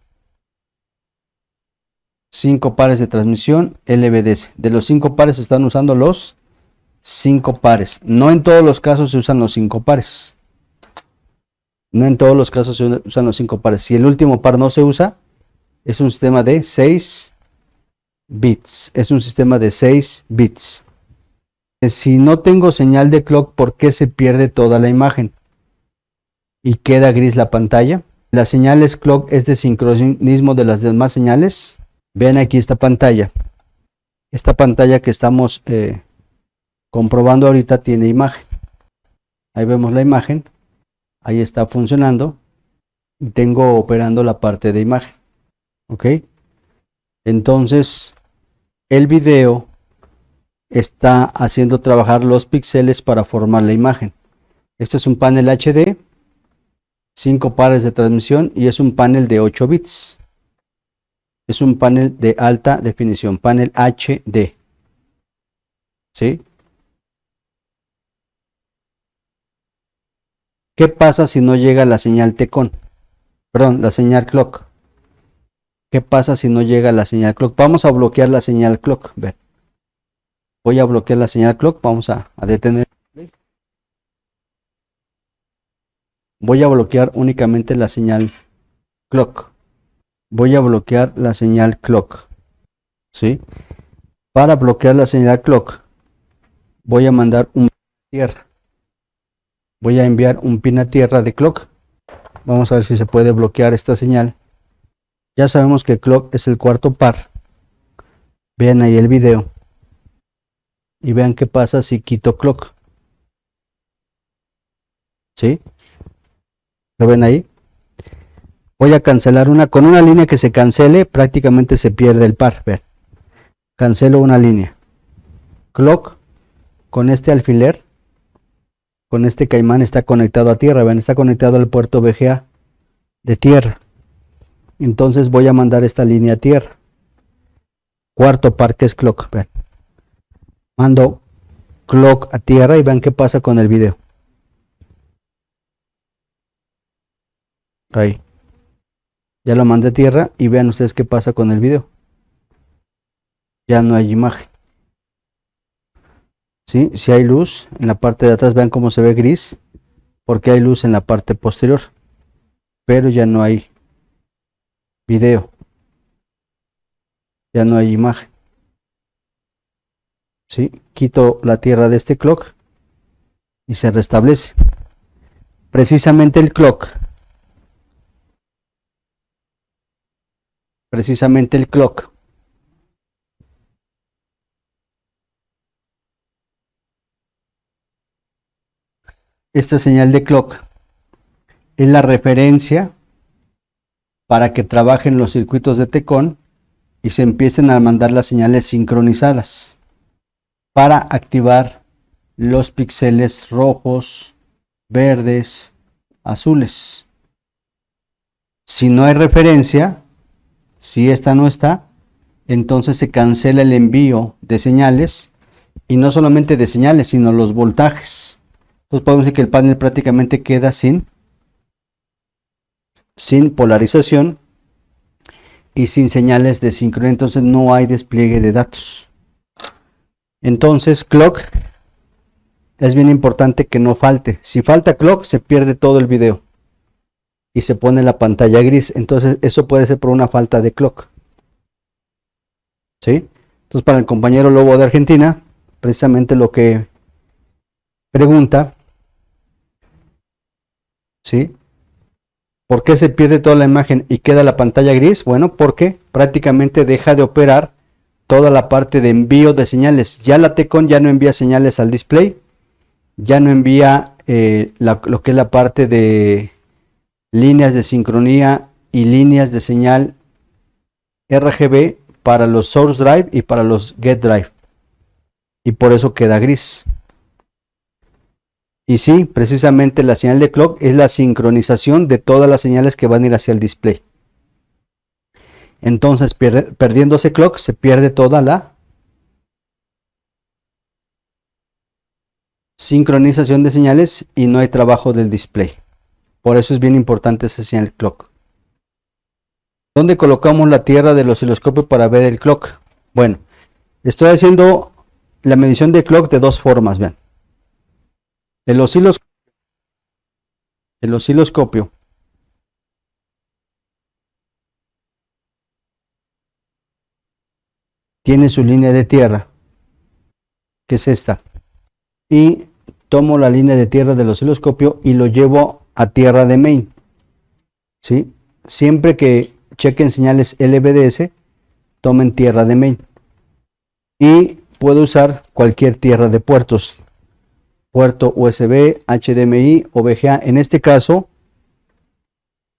5 pares de transmisión LVDS. De los 5 pares se están usando los 5 pares. No en todos los casos se usan los 5 pares. No en todos los casos se usan los 5 pares. Si el último par no se usa, es un sistema de 6 bits. Es un sistema de 6 bits. Si no tengo señal de clock, ¿por qué se pierde toda la imagen? Y queda gris la pantalla. La señal es clock, es de sincronismo de las demás señales. Vean aquí esta pantalla. Esta pantalla que estamos comprobando ahorita tiene imagen. Ahí vemos la imagen. Ahí está funcionando. Y tengo operando la parte de imagen. ¿Ok? Entonces, el video está haciendo trabajar los píxeles para formar la imagen. Este es un panel HD, 5 pares de transmisión y es un panel de 8 bits. Es un panel de alta definición, panel HD. ¿Sí? ¿Qué pasa si no llega la señal T-Con? Perdón, la señal clock. ¿Qué pasa si no llega la señal clock? Vamos a bloquear la señal clock. Ver. Voy a bloquear la señal clock. Vamos a detener. Voy a bloquear únicamente la señal clock. Voy a bloquear la señal clock. ¿Sí? Para bloquear la señal clock, voy a mandar un tierra. Voy a enviar un pin a tierra de clock. Vamos a ver si se puede bloquear esta señal. Ya sabemos que clock es el cuarto par. Vean ahí el video. Y vean qué pasa si quito clock. ¿Sí? ¿Lo ven ahí? Voy a cancelar una. Con una línea que se cancele, prácticamente se pierde el par. Vean. Cancelo una línea. Clock con este alfiler, con este caimán está conectado a tierra. Vean, está conectado al puerto VGA de tierra. Entonces voy a mandar esta línea a tierra. Cuarto par que es clock. Vean. Mando clock a tierra y vean qué pasa con el video. Ahí. Ya lo mandé a tierra y vean ustedes qué pasa con el video. Ya no hay imagen. ¿Sí? Si hay luz en la parte de atrás, vean cómo se ve gris, porque hay luz en la parte posterior, pero ya no hay video. Ya no hay imagen. ¿Sí? Quito la tierra de este clock y se restablece. Precisamente el clock esta señal de clock es la referencia para que trabajen los circuitos de T-Con y se empiecen a mandar las señales sincronizadas para activar los píxeles rojos, verdes, azules. Si no hay referencia, si esta no está, entonces se cancela el envío de señales, y no solamente de señales, sino los voltajes. Entonces podemos decir que el panel prácticamente queda sin polarización y sin señales de sincronía, entonces no hay despliegue de datos. Entonces clock es bien importante que no falte. Si falta clock, se pierde todo el video y se pone la pantalla gris. Entonces eso puede ser por una falta de clock. ¿Sí? Entonces para el compañero Lobo de Argentina, precisamente lo que pregunta, ¿sí?, ¿por qué se pierde toda la imagen y queda la pantalla gris? Bueno, porque prácticamente deja de operar toda la parte de envío de señales. Ya la T-Con ya no envía señales al display, ya no envía lo que es la parte de líneas de sincronía y líneas de señal RGB para los source drive y para los get drive, y por eso queda gris. Y sí, precisamente la señal de clock es la sincronización de todas las señales que van a ir hacia el display. Entonces, perdiéndose clock, se pierde toda la sincronización de señales y no hay trabajo del display. Por eso es bien importante esa señal clock. ¿Dónde colocamos la tierra del osciloscopio para ver el clock? Bueno, estoy haciendo la medición de clock de dos formas. Vean. El osciloscopio tiene su línea de tierra, que es esta, y tomo la línea de tierra del osciloscopio y lo llevo a tierra de main, ¿sí? Siempre que chequen señales LVDS, tomen tierra de main, y puedo usar cualquier tierra de puertos, puerto USB, HDMI o VGA. En este caso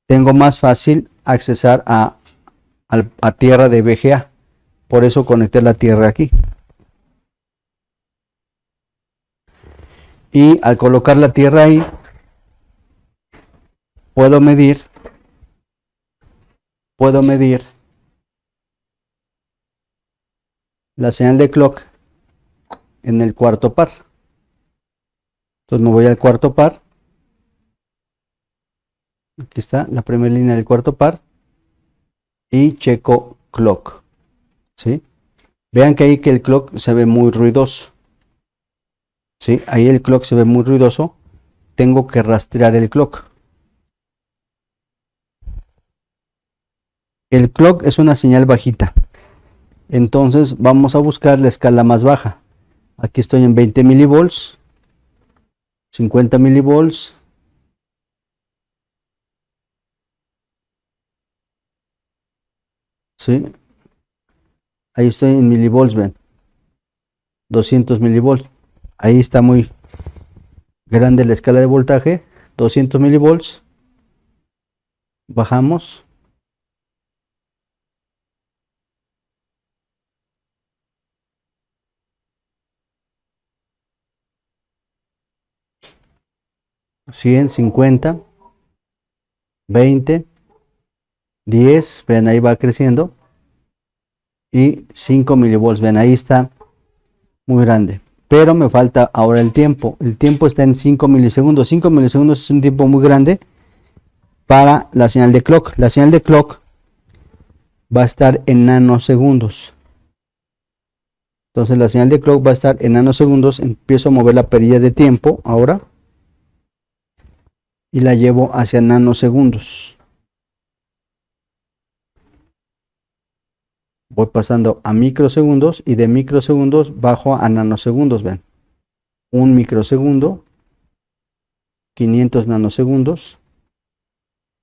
tengo más fácil accesar a tierra de VGA, por eso conecté la tierra aquí. Y al colocar la tierra ahí, puedo medir la señal de clock en el cuarto par. Entonces me voy al cuarto par. Aquí está la primera línea del cuarto par y checo clock, ¿sí? Vean que ahí que el clock se ve muy ruidoso, ¿sí? Ahí el clock se ve muy ruidoso. Tengo que rastrear el clock. El clock es una señal bajita, entonces vamos a buscar la escala más baja. Aquí estoy en 20 milivolts, 50 milivolts, ¿sí? Ahí estoy en milivolts, ven, 200 milivolts. Ahí está muy grande la escala de voltaje, 200 milivolts. Bajamos. $100, 50, 20, 10, ven ahí va creciendo, y 5 milivolts, ven ahí está muy grande, pero me falta ahora el tiempo está en 5 milisegundos. 5 milisegundos es un tiempo muy grande para la señal de clock. La señal de clock va a estar en nanosegundos, entonces la señal de clock va a estar en nanosegundos. Empiezo a mover la perilla de tiempo ahora y la llevo hacia nanosegundos. Voy pasando a microsegundos y de microsegundos bajo a nanosegundos. Ven, 1 microsegundo, 500 nanosegundos,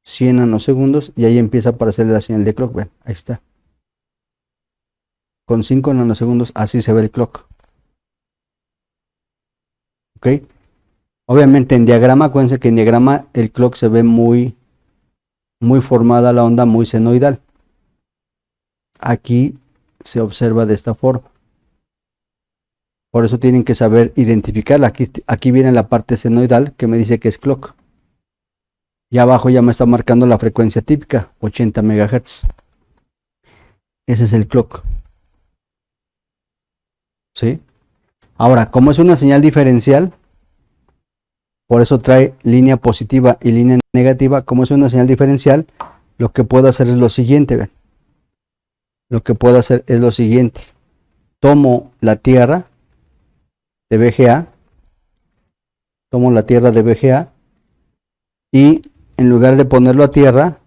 100 nanosegundos, y ahí empieza a aparecer la señal de clock. Ven, ahí está. Con 5 nanosegundos así se ve el clock. ¿Ok? Obviamente en diagrama, acuérdense que en diagrama el clock se ve muy formada la onda, muy senoidal. Aquí se observa de esta forma. Por eso tienen que saber identificarla. Aquí viene la parte senoidal que me dice que es clock. Y abajo ya me está marcando la frecuencia típica, 80 MHz. Ese es el clock. ¿Sí? Ahora, como es una señal diferencial, por eso trae línea positiva y línea negativa. Como es una señal diferencial, lo que puedo hacer es lo siguiente. ¿Ven? Lo que puedo hacer es lo siguiente. Tomo la tierra de VGA, y en lugar de ponerlo a tierra,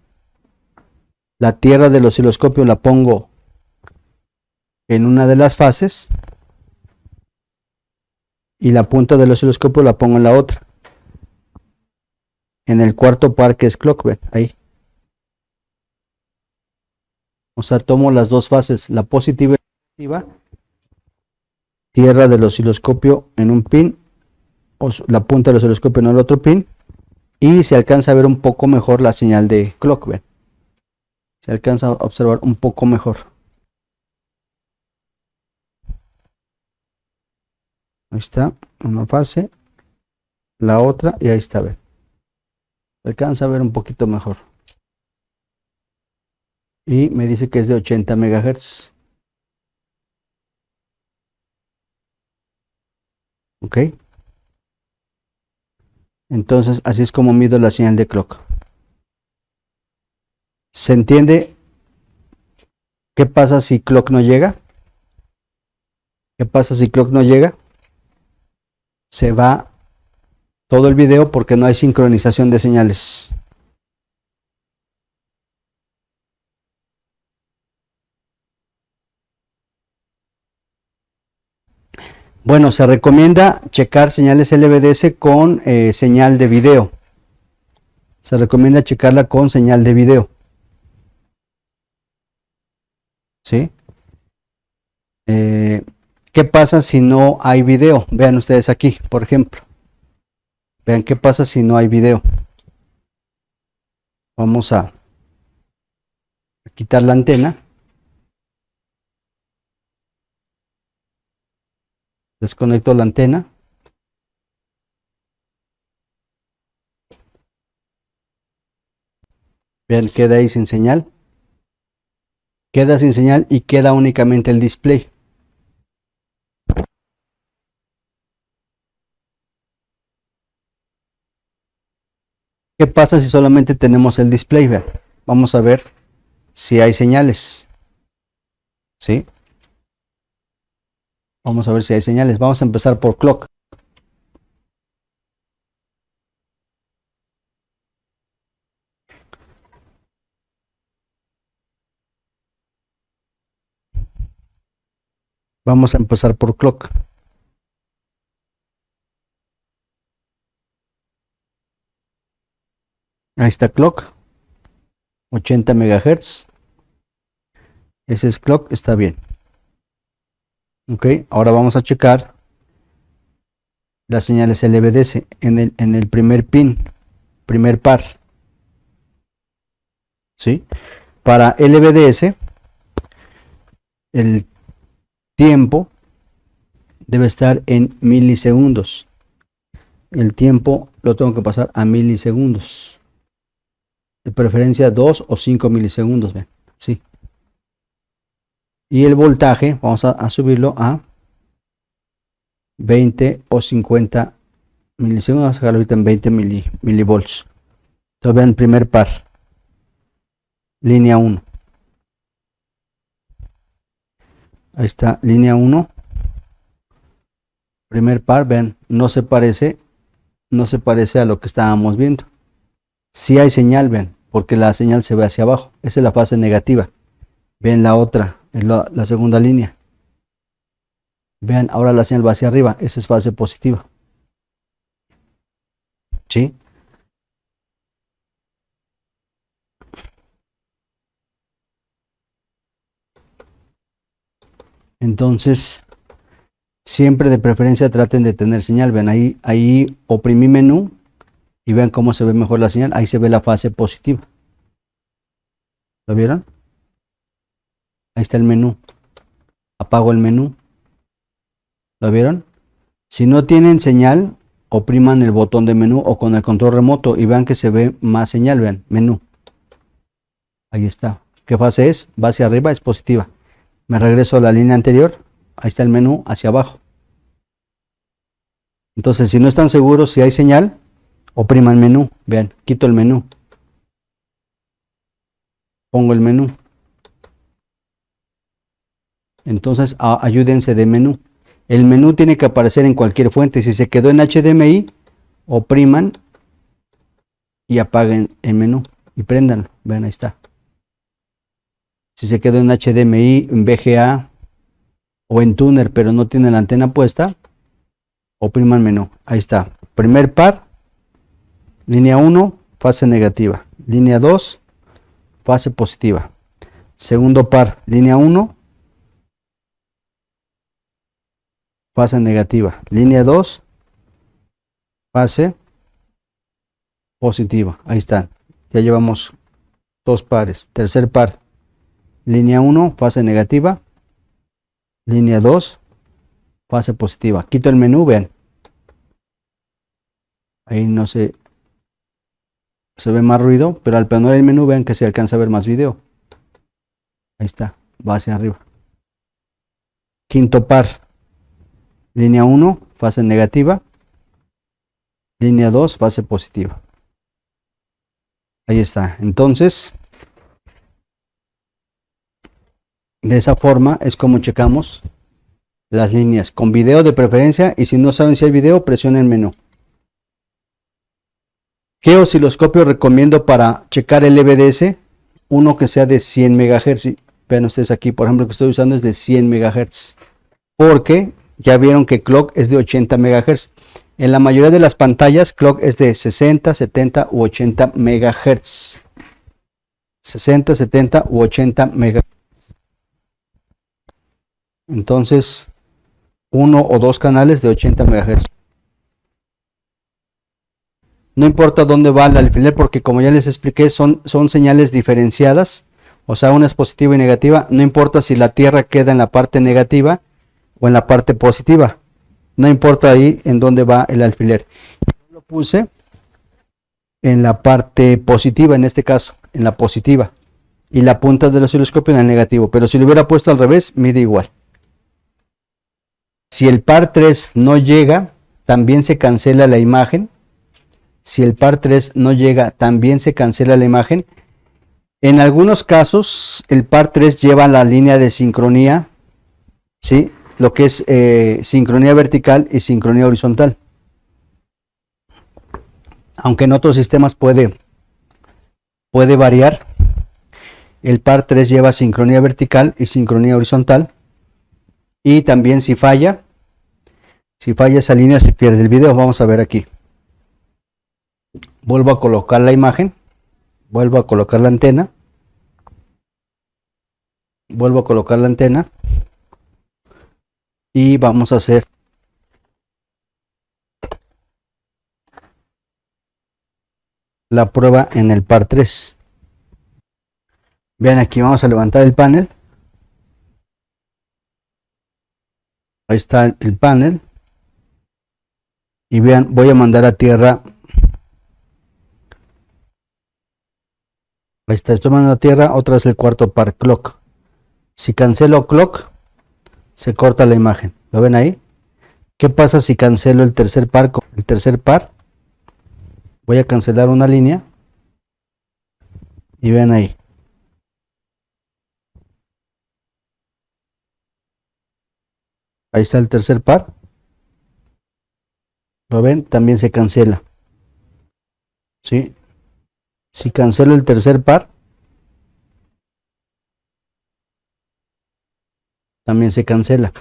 la tierra del osciloscopio la pongo en una de las fases y la punta del osciloscopio la pongo en la otra. En el cuarto par que es clock, ven, ahí. O sea, tomo las dos fases, la positiva y la negativa, tierra del osciloscopio en un pin, la punta del osciloscopio en el otro pin, y se alcanza a ver un poco mejor la señal de clock, ven. Se alcanza a observar un poco mejor. Ahí está, una fase, la otra, y ahí está, ven. Se alcanza a ver un poquito mejor. Y me dice que es de 80 MHz. ¿Ok? Entonces, así es como mido la señal de clock. ¿Se entiende qué pasa si clock no llega? ¿Qué pasa si clock no llega? Se va todo el video porque no hay sincronización de señales. Bueno, se recomienda checar señales LVDS con señal de video. Se recomienda checarla con señal de video. ¿Sí? ¿Qué pasa si no hay video? Vean ustedes aquí, por ejemplo. Vean qué pasa si no hay video. Vamos a quitar la antena. Desconecto la antena. Vean, queda ahí sin señal. Queda sin señal y queda únicamente el display. ¿Qué pasa si solamente tenemos el display? Vean, vamos a ver si hay señales. ¿Sí? Vamos a ver si hay señales. Vamos a empezar por clock. Vamos a empezar por clock. Ahí está clock. 80 MHz. Ese es clock, está bien. Ok, ahora vamos a checar las señales LVDS en el primer pin, primer par. ¿Sí? Para LVDS, el tiempo debe estar en milisegundos. El tiempo lo tengo que pasar a milisegundos. De preferencia 2 o 5 milisegundos. ¿Ven? Sí. Y el voltaje, vamos a subirlo a 20 o 50 milisegundos. Vamos a dejarlo ahorita en 20 milivolts. Entonces vean, primer par. Línea 1. Ahí está, línea 1. Primer par, vean, no se parece a lo que estábamos viendo. Sí hay señal, vean, porque la señal se ve hacia abajo. Esa es la fase negativa. Vean la otra, es la segunda línea. Vean, ahora la señal va hacia arriba. Esa es fase positiva. ¿Sí? Entonces, siempre de preferencia traten de tener señal. Ven, ahí oprimí menú y vean cómo se ve mejor la señal. Ahí se ve la fase positiva. ¿Lo vieron? Ahí está el menú. Apago el menú. ¿Lo vieron? Si no tienen señal, opriman el botón de menú o con el control remoto y vean que se ve más señal. Vean, menú. Ahí está. ¿Qué fase es? Va hacia arriba, es positiva. Me regreso a la línea anterior. Ahí está el menú hacia abajo. Entonces, si no están seguros si hay señal, opriman menú. Vean, quito el menú. Pongo el menú. Entonces, ayúdense de menú. El menú tiene que aparecer en cualquier fuente. Si se quedó en HDMI, opriman y apaguen el menú y préndanlo. Vean, ahí está. Si se quedó en HDMI, en VGA o en tuner, pero no tiene la antena puesta, opriman menú. Ahí está. Primer par, línea 1, fase negativa. Línea 2, fase positiva. Segundo par, línea 1, fase negativa. Línea 2, fase positiva. Ahí están. Ya llevamos dos pares. Tercer par, línea 1, fase negativa. Línea 2, fase positiva. Quito el menú, vean. Ahí no se ve más ruido, pero al poner el menú vean que se alcanza a ver más video. Ahí está, va hacia arriba. Quinto par, línea 1, fase negativa. Línea 2, fase positiva. Ahí está. Entonces, de esa forma es como checamos las líneas, con video de preferencia, y si no saben si hay video, presionen menú. ¿Qué osciloscopio recomiendo para checar el EVDS? Uno que sea de 100 MHz. Vean ustedes aquí, por ejemplo, que estoy usando es de 100 MHz. Porque ya vieron que clock es de 80 MHz. En la mayoría de las pantallas, clock es de 60, 70 u 80 MHz. 60, 70 u 80 MHz. Entonces, uno o dos canales de 80 MHz. No importa dónde va el alfiler porque como ya les expliqué son señales diferenciadas, o sea una es positiva y negativa, no importa si la Tierra queda en la parte negativa o en la parte positiva, no importa ahí en dónde va el alfiler. Yo lo puse en la parte positiva, en este caso, en la positiva, y la punta del osciloscopio en el negativo, pero si lo hubiera puesto al revés, mide igual. Si el par 3 no llega, también se cancela la imagen. Si el par 3 no llega, también se cancela la imagen. En algunos casos, el par 3 lleva la línea de sincronía, ¿sí? Lo que es sincronía vertical y sincronía horizontal. Aunque en otros sistemas puede variar. El par 3 lleva sincronía vertical y sincronía horizontal. Y también si falla esa línea se pierde el video. Vamos a ver aquí. Vuelvo a colocar la imagen, vuelvo a colocar la antena, vuelvo a colocar la antena y vamos a hacer la prueba en el par 3. Vean aquí, vamos a levantar el panel. Ahí está el panel. Y vean, voy a mandar a tierra. Ahí está, estoy mandando a tierra, otra vez el cuarto par clock. Si cancelo clock, se corta la imagen. ¿Lo ven ahí? ¿Qué pasa si cancelo el tercer par? El tercer par, voy a cancelar una línea. Y vean ahí. Ahí está el tercer par. ¿Lo ven? También se cancela. ¿Sí? Si cancelo el tercer par, también se cancela.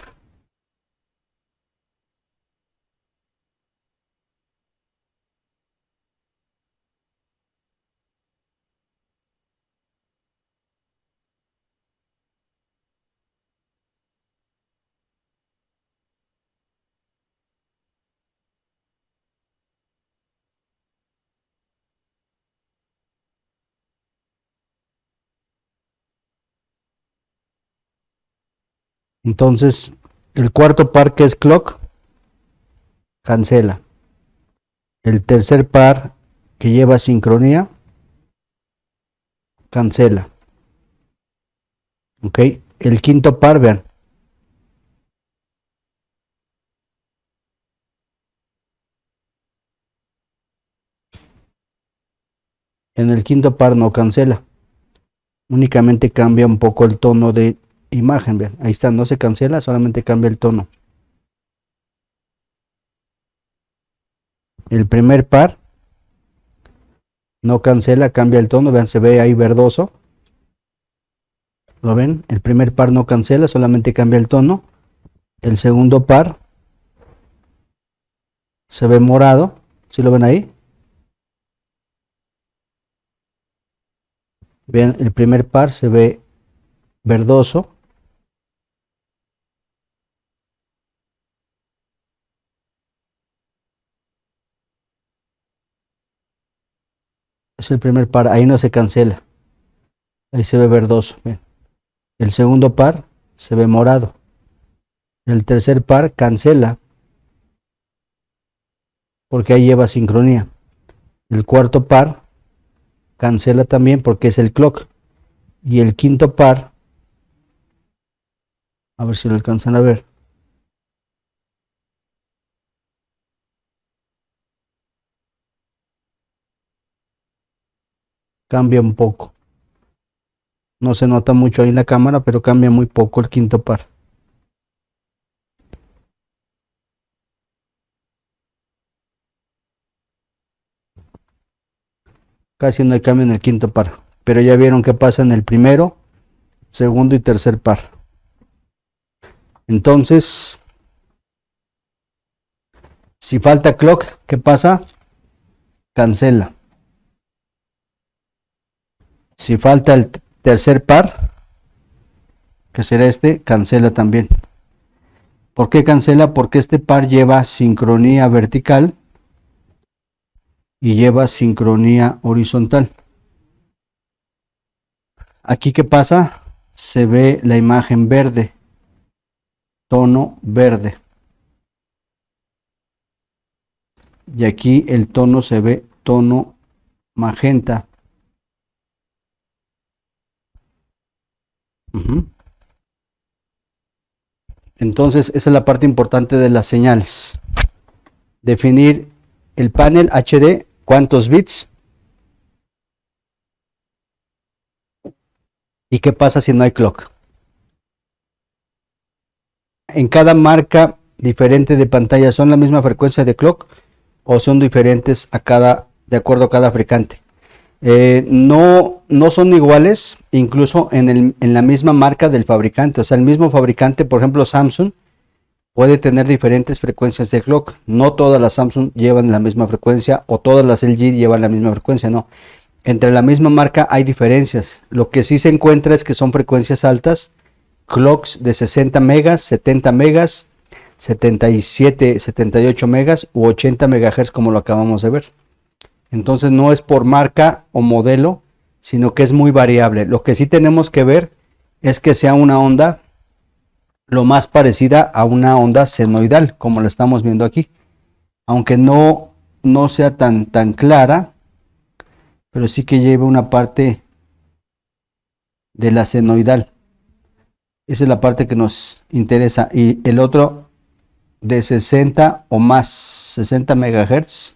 Entonces, el cuarto par que es clock, cancela. El tercer par que lleva sincronía, cancela. Ok, el quinto par, vean. En el quinto par no cancela. Únicamente cambia un poco el tono de imagen, vean. Ahí está, no se cancela, solamente cambia el tono. El primer par no cancela, cambia el tono, vean, se ve ahí verdoso. ¿Lo ven? El primer par no cancela, solamente cambia el tono. El segundo par se ve morado, ¿sí lo ven ahí? Vean, el primer par se ve verdoso. Es el primer par, ahí no se cancela. Ahí se ve verdoso. Vean. El segundo par se ve morado. El tercer par cancela porque ahí lleva sincronía. El cuarto par cancela también porque es el clock. Y el quinto par, a ver si lo alcanzan a ver. Cambia un poco. No se nota mucho ahí en la cámara, pero cambia muy poco el quinto par. Casi no hay cambio en el quinto par. Pero ya vieron qué pasa en el primero, segundo y tercer par. Entonces, si falta clock, ¿qué pasa? Cancela. Si falta el tercer par, que será este, cancela también. ¿Por qué cancela? Porque este par lleva sincronía vertical y lleva sincronía horizontal. Aquí, ¿qué pasa? Se ve la imagen verde, tono verde. Y aquí el tono se ve tono magenta. Entonces, esa es la parte importante de las señales. Definir el panel HD, cuántos bits. ¿Y qué pasa si no hay clock? En cada marca diferente de pantalla, ¿son la misma frecuencia de clock o son diferentes de acuerdo a cada fabricante? No son iguales, incluso en la misma marca del fabricante. O sea, el mismo fabricante, por ejemplo Samsung, puede tener diferentes frecuencias de clock. No todas las Samsung llevan la misma frecuencia o todas las LG llevan la misma frecuencia, no. Entre la misma marca hay diferencias. Lo que sí se encuentra es que son frecuencias altas, clocks de 60 megas, 70 megas, 77, 78 megas u 80 megahertz, como lo acabamos de ver. Entonces no es por marca o modelo, sino que es muy variable. Lo que sí tenemos que ver es que sea una onda lo más parecida a una onda senoidal, como lo estamos viendo aquí. Aunque no sea tan clara, pero sí que lleve una parte de la senoidal. Esa es la parte que nos interesa. Y el otro de 60 o más, 60 megahertz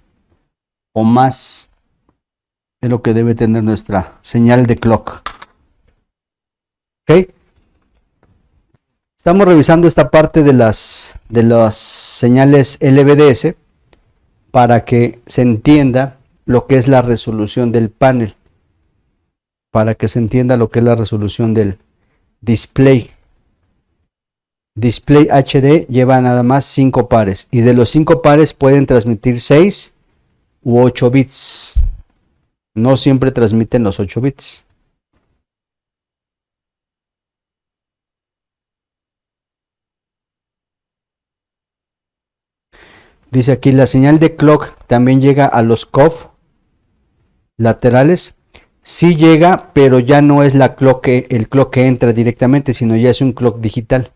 o más, es lo que debe tener nuestra señal de clock. ¿Ok? Estamos revisando esta parte de las señales LVDS para que se entienda lo que es la resolución del panel, para que se entienda lo que es la resolución del display. Display HD lleva nada más 5 pares y de los 5 pares pueden transmitir 6 u 8 bits. No siempre transmiten los 8 bits. Dice aquí, la señal de clock también llega a los COF laterales. Sí llega, pero ya no es el clock que entra directamente, sino ya es un clock digital.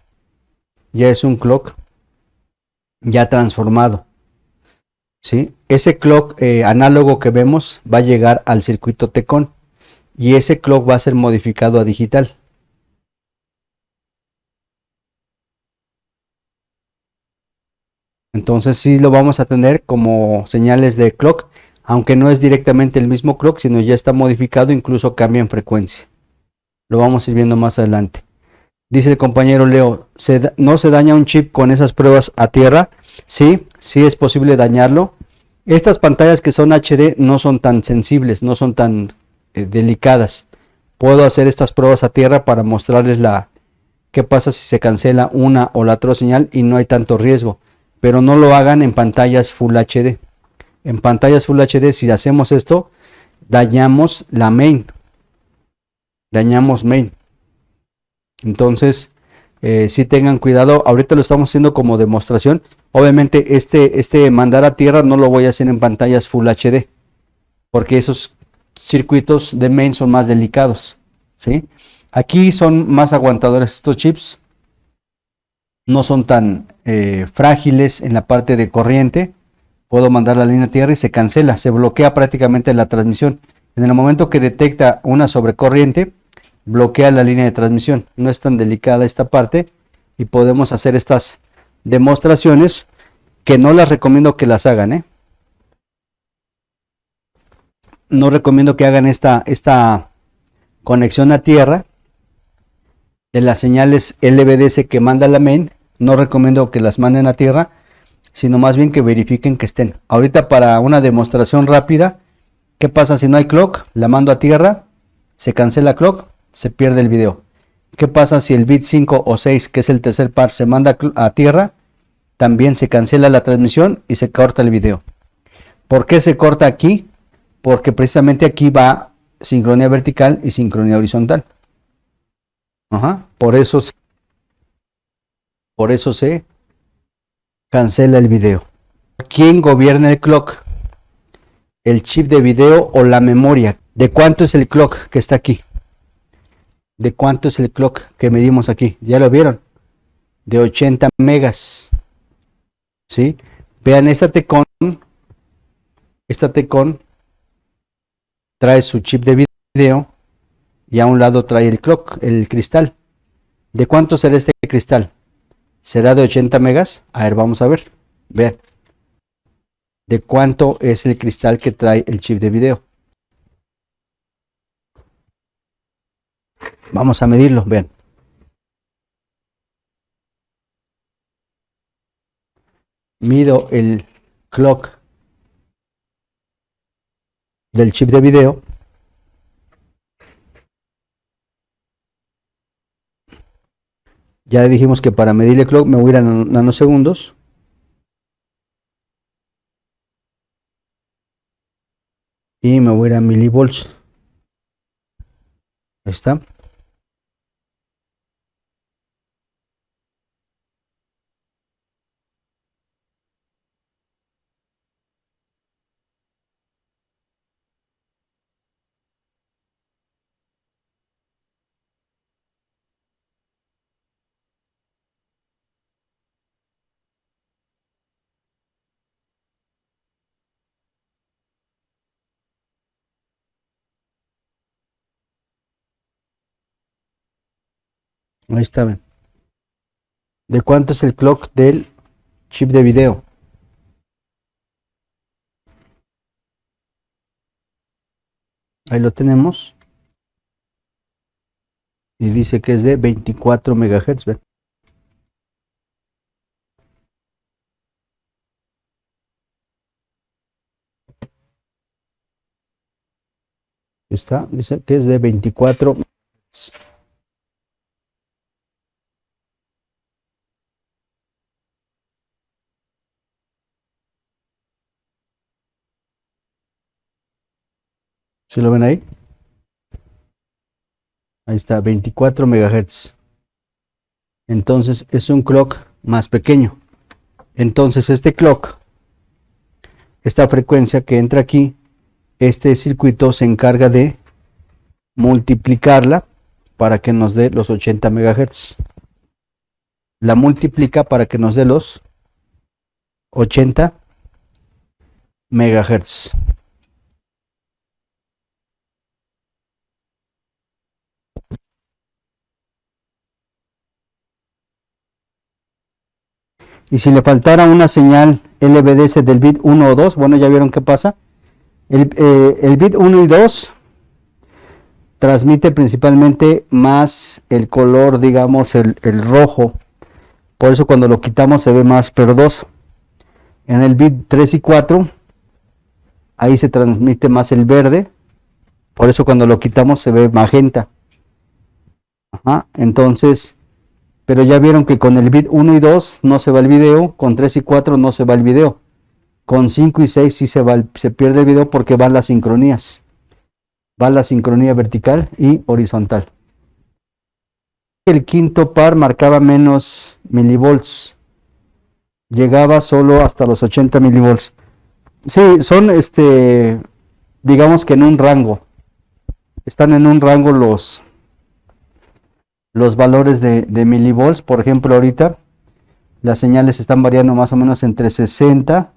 ya es un clock ya transformado, ¿sí? Ese clock análogo que vemos va a llegar al circuito T-Con y ese clock va a ser modificado a digital. Entonces sí lo vamos a tener como señales de clock, aunque no es directamente el mismo clock, sino ya está modificado, incluso cambia en frecuencia. Lo vamos a ir viendo más adelante. Dice el compañero Leo, ¿no se daña un chip con esas pruebas a tierra? Sí, sí es posible dañarlo. Estas pantallas que son HD no son tan sensibles, no son tan delicadas. Puedo hacer estas pruebas a tierra para mostrarles qué pasa si se cancela una o la otra señal y no hay tanto riesgo. Pero no lo hagan en pantallas Full HD. En pantallas Full HD, si hacemos esto, dañamos la main. Dañamos main. Entonces, si tengan cuidado. Ahorita lo estamos haciendo como demostración. Obviamente, este mandar a tierra no lo voy a hacer en pantallas Full HD, porque esos circuitos de main son más delicados, ¿sí? Aquí son más aguantadores estos chips. No son tan frágiles en la parte de corriente. Puedo mandar la línea a tierra y se cancela, se bloquea prácticamente la transmisión. En el momento que detecta una sobrecorriente, bloquea la línea de transmisión. No es tan delicada esta parte y podemos hacer estas demostraciones, que no las recomiendo que las hagan, No recomiendo que hagan esta conexión a tierra de las señales LVDS que manda la main. No recomiendo que las manden a tierra, sino más bien que verifiquen que estén. Ahorita, para una demostración rápida, ¿qué pasa si no hay clock? La mando a tierra, se cancela clock, se pierde el video. ¿Qué pasa si el bit 5 o 6, que es el tercer par, se manda a tierra? También se cancela la transmisión y se corta el video. ¿Por qué se corta aquí? Porque precisamente aquí va sincronía vertical y sincronía horizontal. Por eso se cancela el video. ¿Quién gobierna el clock? ¿El chip de video o la memoria? ¿De cuánto es el clock que está aquí? ¿De cuánto es el clock que medimos aquí? ¿Ya lo vieron? De 80 megas. ¿Sí? Vean, esta T-Con trae su chip de video y a un lado trae el clock, el cristal. ¿De cuánto será este cristal? ¿Será de 80 megas? A ver, vamos a ver. Vean. ¿De cuánto es el cristal que trae el chip de video? Vamos a medirlo, vean. Mido el clock del chip de video. Ya dijimos que para medir el clock me voy a ir a nanosegundos. Y me voy a ir a milivolts. Ahí está. Ahí está, ven. ¿De cuánto es el clock del chip de video? Ahí lo tenemos. Y dice que es de 24 MHz. ¿Ven? Está, dice que es de 24 MHz. ¿Sí lo ven ahí? Ahí está, 24 MHz. Entonces es un clock más pequeño. Entonces este clock, esta frecuencia que entra aquí, este circuito se encarga de multiplicarla para que nos dé los 80 MHz. la multiplica para que nos dé los 80 megahertz. Y si le faltara una señal LVDS del bit 1 o 2, bueno, ya vieron qué pasa. El bit 1 y 2 transmite principalmente más el color, digamos, el rojo. Por eso cuando lo quitamos se ve más verdoso. En el bit 3 y 4, ahí se transmite más el verde. Por eso cuando lo quitamos se ve magenta. Ajá, entonces, pero ya vieron que con el bit 1 y 2 no se va el video, con 3 y 4 no se va el video. Con 5 y 6 sí se pierde el video porque van las sincronías. Va la sincronía vertical y horizontal. El quinto par marcaba menos milivolts. Llegaba solo hasta los 80 milivolts. Sí, son digamos que en un rango. Están en un rango los valores de milivolts. Por ejemplo, ahorita las señales están variando más o menos entre 60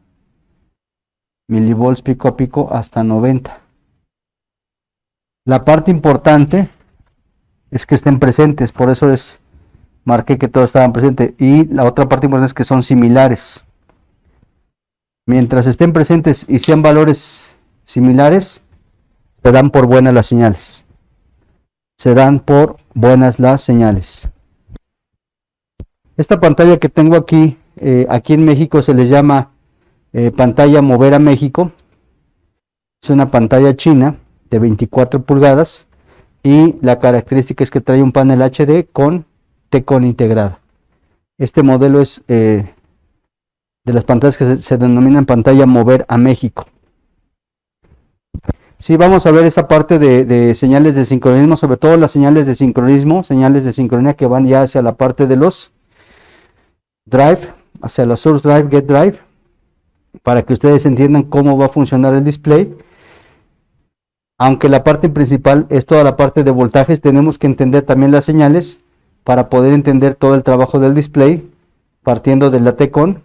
milivolts pico a pico hasta 90. La parte importante es que estén presentes, por eso marqué que todos estaban presentes. Y la otra parte importante es que son similares. Mientras estén presentes y sean valores similares, se dan por buenas las señales. Se dan por buenas las señales. Esta pantalla que tengo aquí, aquí en México se les llama pantalla Mover a México. Es una pantalla china de 24 pulgadas y la característica es que trae un panel HD con T-Con integrada. Este modelo es de las pantallas que se denominan pantalla Mover a México. Sí, vamos a ver esa parte de señales de sincronismo, sobre todo las señales de sincronismo, señales de sincronía que van ya hacia la parte de los drive, hacia los source drive, get drive, para que ustedes entiendan cómo va a funcionar el display. Aunque la parte principal es toda la parte de voltajes, tenemos que entender también las señales para poder entender todo el trabajo del display, partiendo de la T-Con,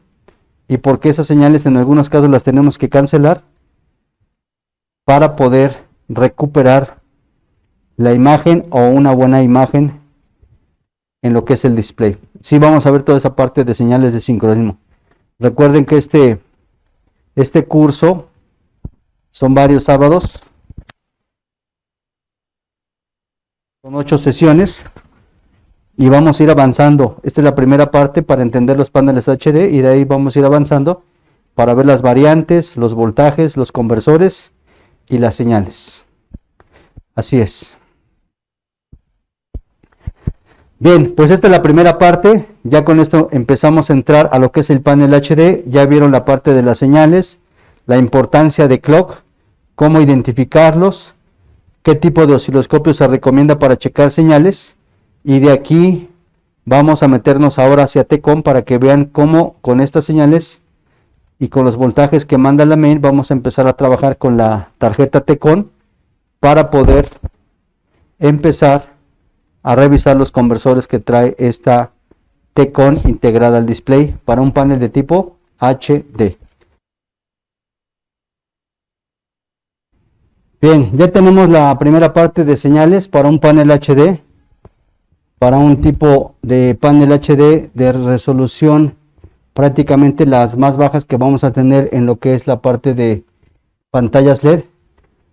y porque esas señales en algunos casos las tenemos que cancelar para poder recuperar la imagen o una buena imagen en lo que es el display. Sí, vamos a ver toda esa parte de señales de sincronismo. Recuerden que este curso son varios sábados. Son 8 sesiones y vamos a ir avanzando. Esta es la primera parte para entender los paneles HD y de ahí vamos a ir avanzando para ver las variantes, los voltajes, los conversores y las señales. Así es. Bien, pues esta es la primera parte. Ya con esto empezamos a entrar a lo que es el panel HD. Ya vieron la parte de las señales, la importancia de clock, cómo identificarlos, qué tipo de osciloscopio se recomienda para checar señales, y de aquí vamos a meternos ahora hacia T-Con para que vean cómo con estas señales y con los voltajes que manda la main vamos a empezar a trabajar con la tarjeta T-Con para poder empezar a revisar los conversores que trae esta T-Con integrada al display para un panel de tipo HD. Bien, ya tenemos la primera parte de señales para un panel HD, para un tipo de panel HD de resolución prácticamente las más bajas que vamos a tener en lo que es la parte de pantallas LED.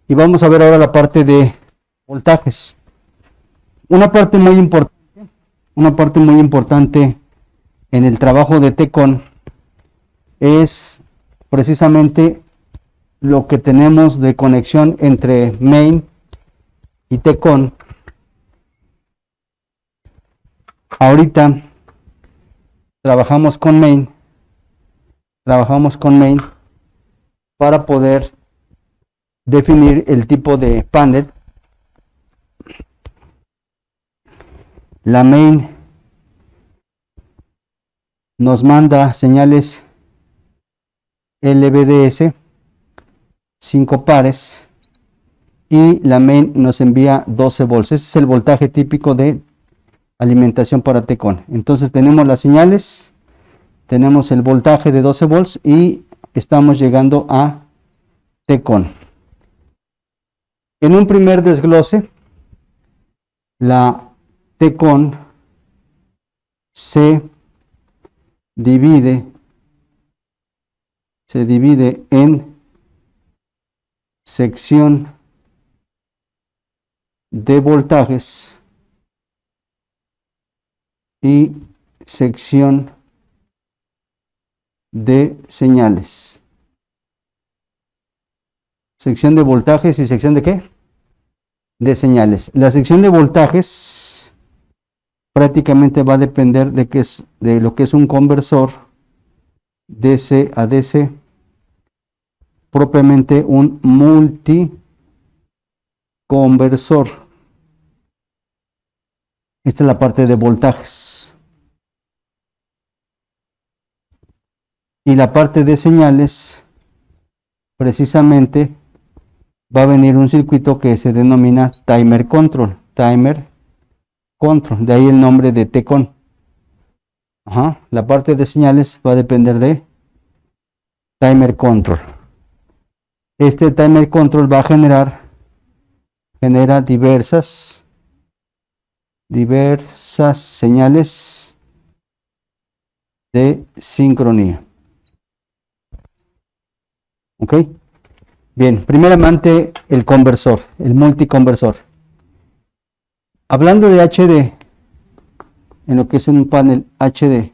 Y vamos a ver ahora la parte de voltajes. Una parte muy importante en el trabajo de T-Con es precisamente lo que tenemos de conexión entre main y T-Con. Ahorita trabajamos con main para poder definir el tipo de panel. La main nos manda señales LVDS 5 pares y la main nos envía 12 volts. Ese es el voltaje típico de alimentación para TECON. Entonces tenemos las señales, tenemos el voltaje de 12 volts y estamos llegando a TECON. En un primer desglose, la TECON se divide en sección de voltajes y sección de señales. Sección de voltajes y sección de ¿qué? De señales. La sección de voltajes prácticamente va a depender de lo que es un conversor DC a DC, propiamente un multiconversor. Esta es la parte de voltajes. Y la parte de señales, precisamente, va a venir un circuito que se denomina Timer Control. Timer Control, de ahí el nombre de TECON. La parte de señales va a depender de Timer Control. Este Timer Control va a genera diversas señales de sincronía. ¿Ok? Bien, primeramente el conversor, el multiconversor. Hablando de HD, en lo que es un panel HD,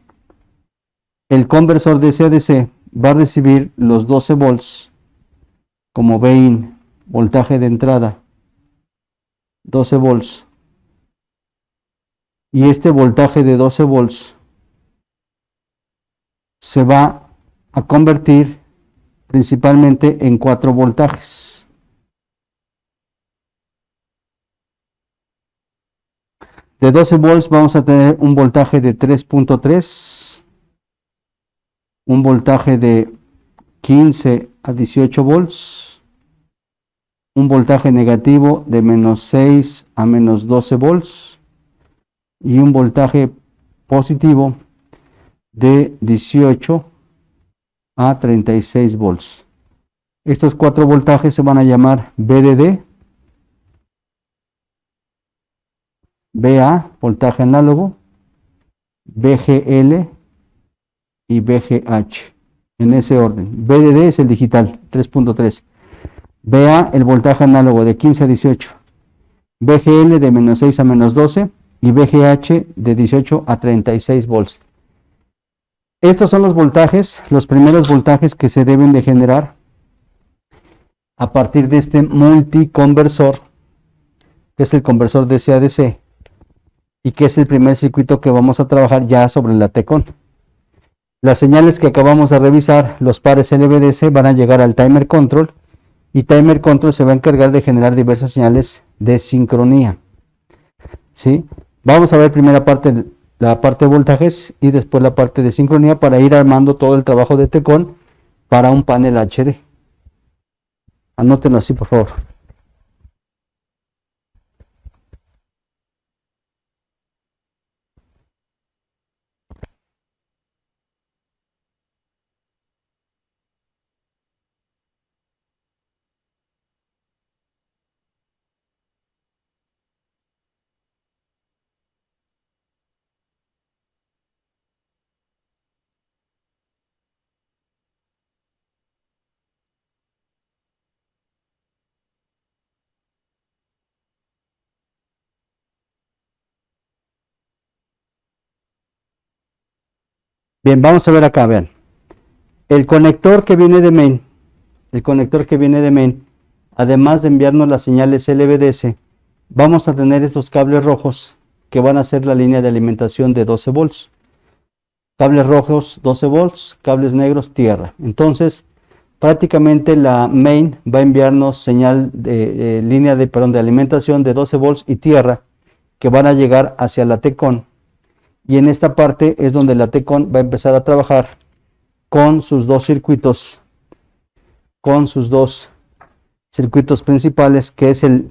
el conversor DC a DC va a recibir los 12 volts como vein, voltaje de entrada, 12 volts. Y este voltaje de 12 volts se va a convertir principalmente en 4 voltajes. De 12 volts vamos a tener un voltaje de 3.3, un voltaje de 15 a 18 volts, un voltaje negativo de menos 6 a menos 12 volts y un voltaje positivo de 18 a 36 volts. Estos 4 voltajes se van a llamar VDD, VA, voltaje análogo, VGL y VGH, en ese orden. VDD es el digital, 3.3. VA, el voltaje análogo de 15 a 18. VGL de menos 6 a menos 12 y VGH de 18 a 36 volts. Estos son los voltajes, los primeros voltajes que se deben de generar a partir de este multiconversor, que es el conversor DC a DC, y que es el primer circuito que vamos a trabajar ya sobre la TECON. Las señales que acabamos de revisar, los pares LVDC, van a llegar al Timer Control, y Timer Control se va a encargar de generar diversas señales de sincronía. ¿Sí? Vamos a ver primero la parte de voltajes y después la parte de sincronía para ir armando todo el trabajo de TECON para un panel HD. Anótenlo así, por favor. Bien, vamos a ver acá, vean. El conector que viene de main, además de enviarnos las señales LVDS, vamos a tener estos cables rojos que van a ser la línea de alimentación de 12 volts. Cables rojos 12 volts, cables negros tierra. Entonces, prácticamente la main va a enviarnos señal de línea de alimentación de 12 volts y tierra que van a llegar hacia la TECON. Y en esta parte es donde la TECON va a empezar a trabajar con sus dos circuitos, principales, que es el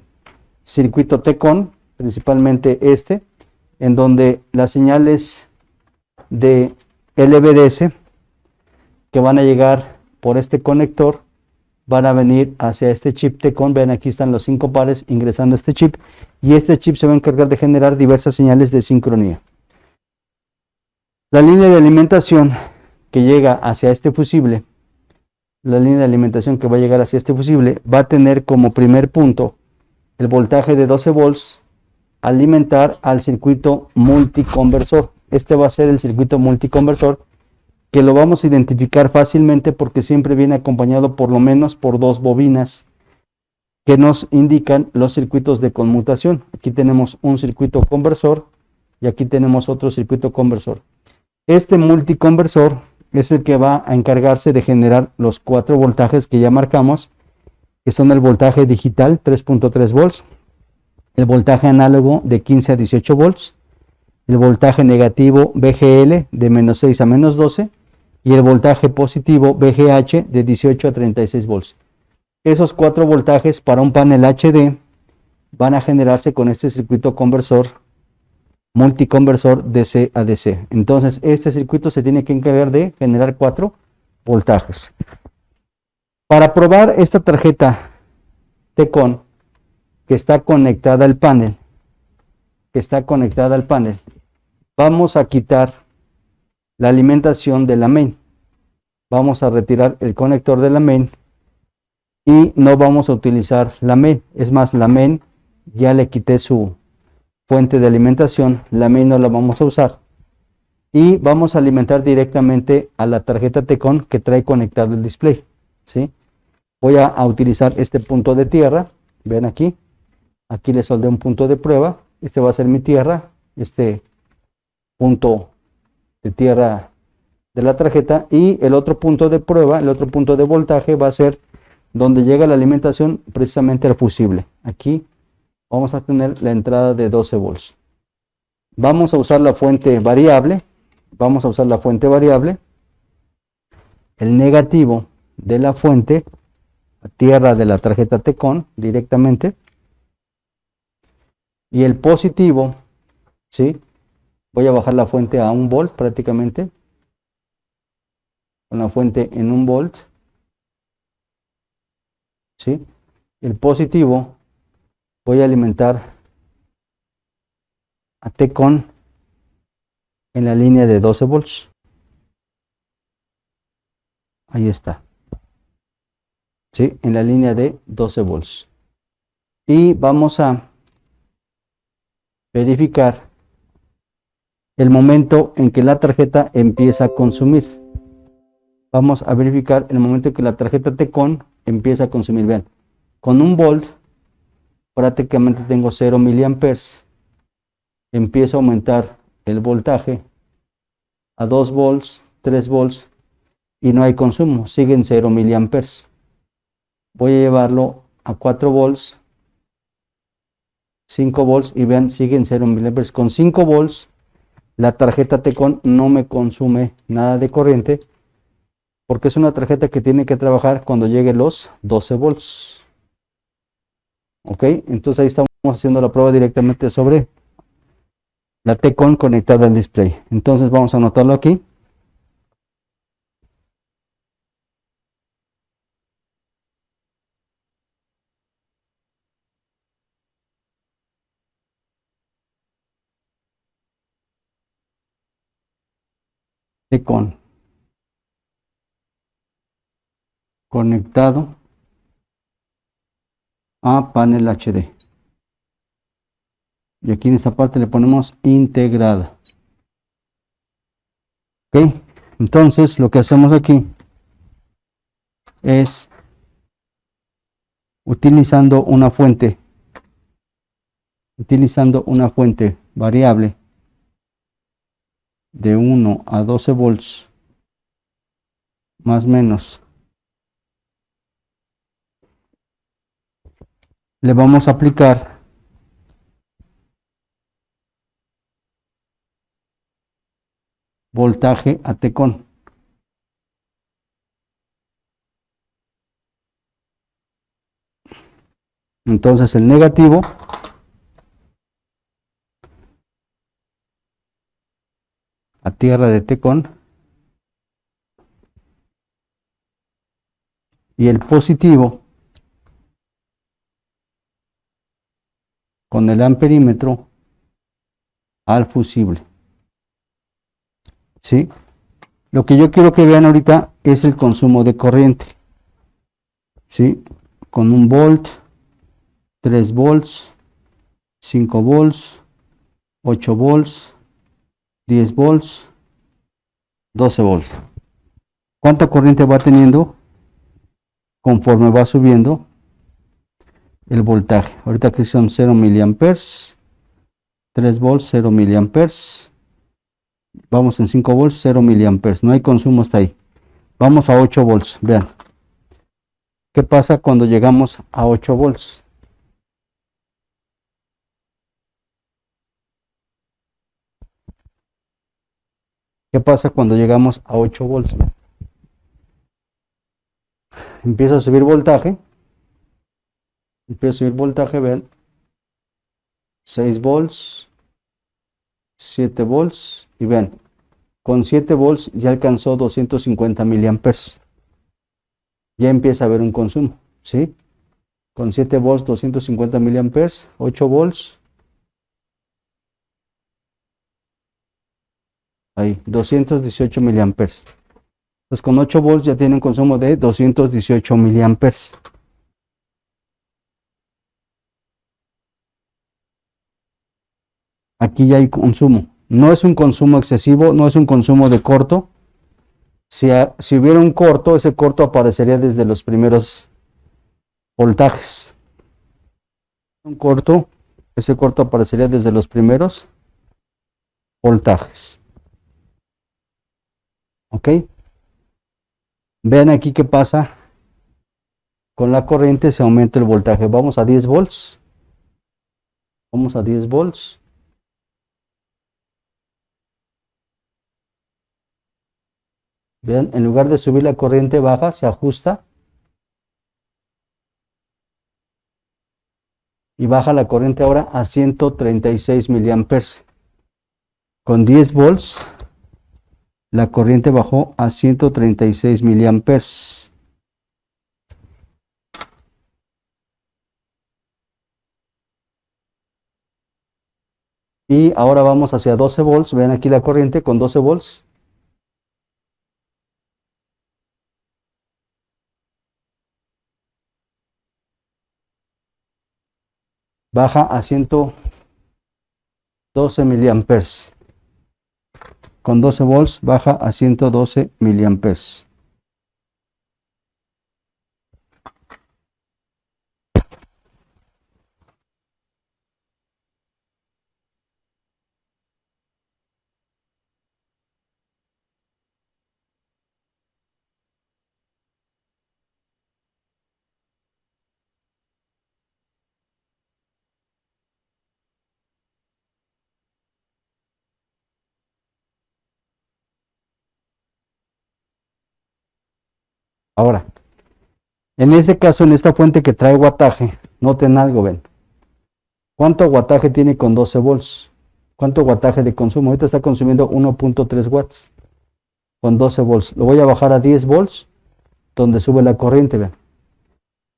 circuito TECON, principalmente este, en donde las señales de LVDS que van a llegar por este conector van a venir hacia este chip T-Con. Vean, aquí están los 5 pares ingresando a este chip, y este chip se va a encargar de generar diversas señales de sincronía. La línea de alimentación que llega hacia este fusible, la línea de alimentación que va a llegar hacia este fusible, va a tener como primer punto el voltaje de 12 volts alimentar al circuito multiconversor. Este va a ser el circuito multiconversor, que lo vamos a identificar fácilmente porque siempre viene acompañado por lo menos por 2 bobinas que nos indican los circuitos de conmutación. Aquí tenemos un circuito conversor y aquí tenemos otro circuito conversor. Este multiconversor es el que va a encargarse de generar los 4 voltajes que ya marcamos, que son el voltaje digital 3.3 volts, el voltaje análogo de 15 a 18 volts, el voltaje negativo VGL de menos 6 a menos 12 y el voltaje positivo VGH de 18 a 36 volts. Esos 4 voltajes para un panel HD van a generarse con este circuito conversor multiconversor DC a DC. Entonces este circuito se tiene que encargar de generar 4 voltajes. Para probar esta tarjeta T-Con que está conectada al panel, vamos a quitar la alimentación de la main. Vamos a retirar el conector de la main y no vamos a utilizar la main. Es más, la main ya le quité su fuente de alimentación, la main no la vamos a usar. Y vamos a alimentar directamente a la tarjeta T-Con que trae conectado el display, ¿sí? Voy a utilizar este punto de tierra, ven aquí le soldé un punto de prueba, este va a ser mi tierra, este punto de tierra de la tarjeta, y el otro punto de prueba, el otro punto de voltaje va a ser donde llega la alimentación precisamente al fusible. Aquí vamos a tener la entrada de 12 volts. Vamos a usar la fuente variable, el negativo de la fuente, la tierra de la tarjeta T-Con directamente, y el positivo, ¿sí? Voy a bajar la fuente a 1 volt prácticamente, con la fuente en 1 volt, ¿sí? El positivo voy a alimentar a T-Con en la línea de 12 volts. Ahí está, ¿sí? En la línea de 12 volts. Y vamos a verificar el momento en que la tarjeta empieza a consumir. Vamos a verificar el momento en que la tarjeta T-Con empieza a consumir. Vean, con 1 volt prácticamente tengo 0 miliamperes. Empiezo a aumentar el voltaje a 2 volts, 3 volts y no hay consumo, siguen 0 miliamperes. Voy a llevarlo a 4 volts, 5 volts y vean, siguen 0 miliamperes. Con 5 volts la tarjeta T-Con no me consume nada de corriente, porque es una tarjeta que tiene que trabajar cuando llegue los 12 volts. Ok, entonces ahí estamos haciendo la prueba directamente sobre la T-Con conectada al display. Entonces vamos a anotarlo aquí. T-Con conectado a panel HD. Y aquí en esta parte le ponemos integrada. Ok, entonces lo que hacemos aquí es, utilizando una fuente variable de 1 a 12 volts más o menos, le vamos a aplicar voltaje a T-Con. Entonces el negativo a tierra de Tecon, y el positivo con el amperímetro al fusible. ¿Sí? Lo que yo quiero que vean ahorita es el consumo de corriente. ¿Sí? Con 1 volt, 3 volts, 5 volts, 8 volts, 10 volts, 12 volts. ¿Cuánta corriente va teniendo conforme va subiendo el voltaje? Ahorita que son 0 miliamperes, 3 volts, 0 miliamperes. Vamos en 5 volts, 0 miliamperes. No hay consumo hasta ahí. Vamos a 8 volts. Vean. ¿Qué pasa cuando llegamos a 8 volts? ¿Qué pasa cuando llegamos a 8 volts? Empieza a subir voltaje. Empieza a subir voltaje, vean. 6 volts, 7 volts. Y vean, con 7 volts ya alcanzó 250 miliamperes. Ya empieza a haber un consumo, ¿sí? Con 7 volts, 250 miliamperes, 8 volts. Ahí, 218 miliamperes. Pues con 8 volts ya tiene un consumo de 218 miliamperes. Aquí ya hay consumo. No es un consumo excesivo, no es un consumo de corto. Si hubiera un corto, ese corto aparecería desde los primeros voltajes. Un corto, ese corto aparecería desde los primeros voltajes. ¿Ok? Vean aquí qué pasa con la corriente, se aumenta el voltaje. Vamos a 10 volts. Vamos a 10 volts. Vean, en lugar de subir la corriente baja, se ajusta. Y baja la corriente ahora a 136 miliamperes. Con 10 volts, la corriente bajó a 136 miliamperes. Y ahora vamos hacia 12 volts. Vean aquí la corriente con 12 volts. Baja a 112 miliamperes. Con 12 volts baja a 112 miliamperes. Ahora, en ese caso, en esta fuente que trae wattaje, noten algo, ven. ¿Cuánto wattaje tiene con 12 volts? ¿Cuánto wattaje de consumo? Ahorita está consumiendo 1.3 watts con 12 volts. Lo voy a bajar a 10 volts, donde sube la corriente, vean.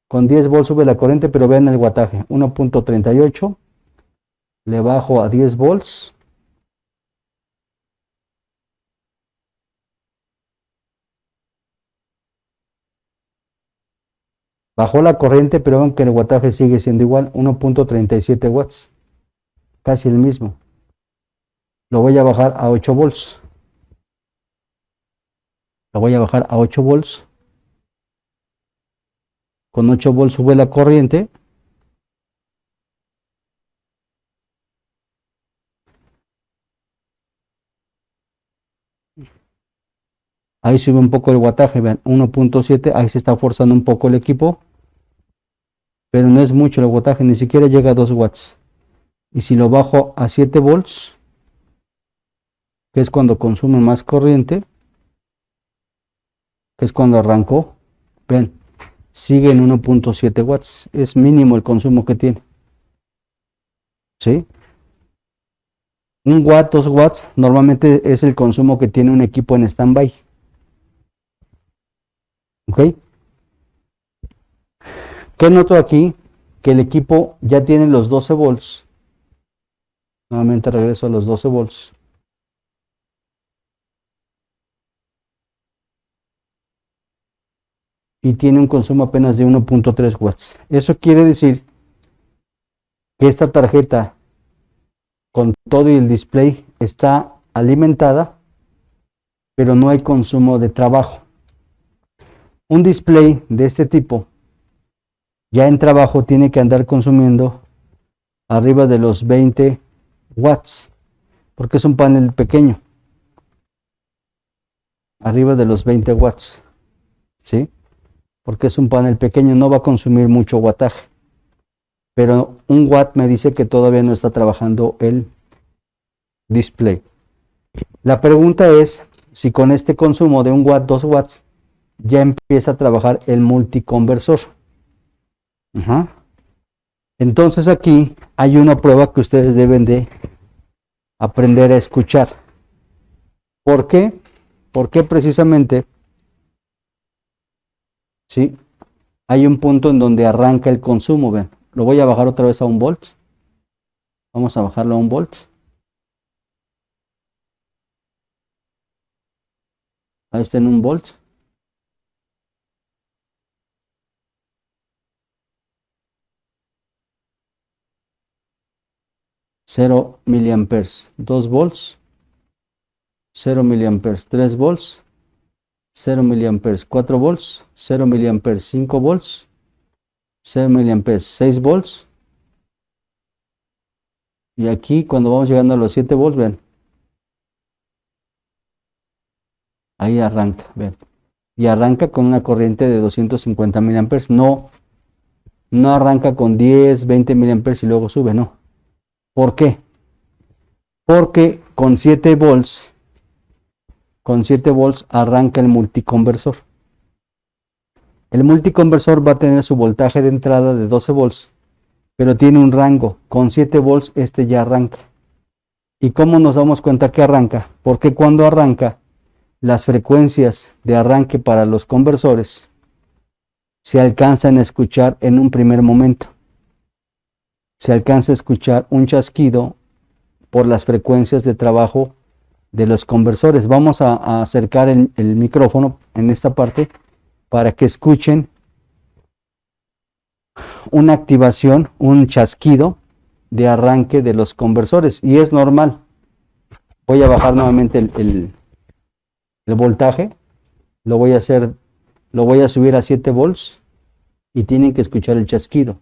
Con 10 volts sube la corriente, pero vean el wattaje, 1.38. Le bajo a 10 volts. Bajó la corriente, pero vean que el wattaje sigue siendo igual, 1.37 watts. Casi el mismo. Lo voy a bajar a 8 volts. Lo voy a bajar a 8 volts. Con 8 volts sube la corriente. Ahí sube un poco el wattaje, vean, 1.7. Ahí se está forzando un poco el equipo. Pero no es mucho el wattaje, ni siquiera llega a 2 watts. Y si lo bajo a 7 volts, que es cuando consume más corriente, que es cuando arrancó, ven, sigue en 1.7 watts. Es mínimo el consumo que tiene. ¿Sí? 1 watt, 2 watts, normalmente es el consumo que tiene un equipo en standby. ¿Ok? ¿Qué noto aquí? Que el equipo ya tiene los 12 volts. Nuevamente regreso a los 12 volts. Y tiene un consumo apenas de 1.3 watts. Eso quiere decir que esta tarjeta con todo y el display está alimentada, pero no hay consumo de trabajo. Un display de este tipo ya en trabajo tiene que andar consumiendo arriba de los 20 watts, porque es un panel pequeño, arriba de los 20 watts, ¿sí? Porque es un panel pequeño, no va a consumir mucho wattaje, pero 1 watt me dice que todavía no está trabajando el display. La pregunta es si con este consumo de 1 watt, 2 watts, ya empieza a trabajar el multiconversor. Entonces aquí hay una prueba que ustedes deben de aprender a escuchar. ¿Por qué? Porque precisamente, ¿sí? Hay un punto en donde arranca el consumo, ven. Lo voy a bajar otra vez a 1 volt. Vamos a bajarlo a 1 volt. Ahí está en 1 volt. 0 miliamperes, 2 volts, 0 miliamperes, 3 volts, 0 miliamperes, 4 volts, 0 miliamperes, 5 volts, 0 miliamperes, 6 volts. Y aquí cuando vamos llegando a los 7 volts, ven. Ahí arranca, ven. Y arranca con una corriente de 250 miliamperes. No arranca con 10, 20 miliamperes y luego sube, no. ¿Por qué? Porque con 7 volts arranca el multiconversor. El multiconversor va a tener su voltaje de entrada de 12 volts, pero tiene un rango. Con 7 volts este ya arranca. ¿Y cómo nos damos cuenta que arranca? Porque cuando arranca, las frecuencias de arranque para los conversores se alcanzan a escuchar en un primer momento. Se alcanza a escuchar un chasquido por las frecuencias de trabajo de los conversores. Vamos a acercar el micrófono en esta parte para que escuchen una activación, un chasquido de arranque de los conversores, y es normal. Voy a bajar nuevamente el voltaje, lo voy a subir a 7 volts y tienen que escuchar el chasquido.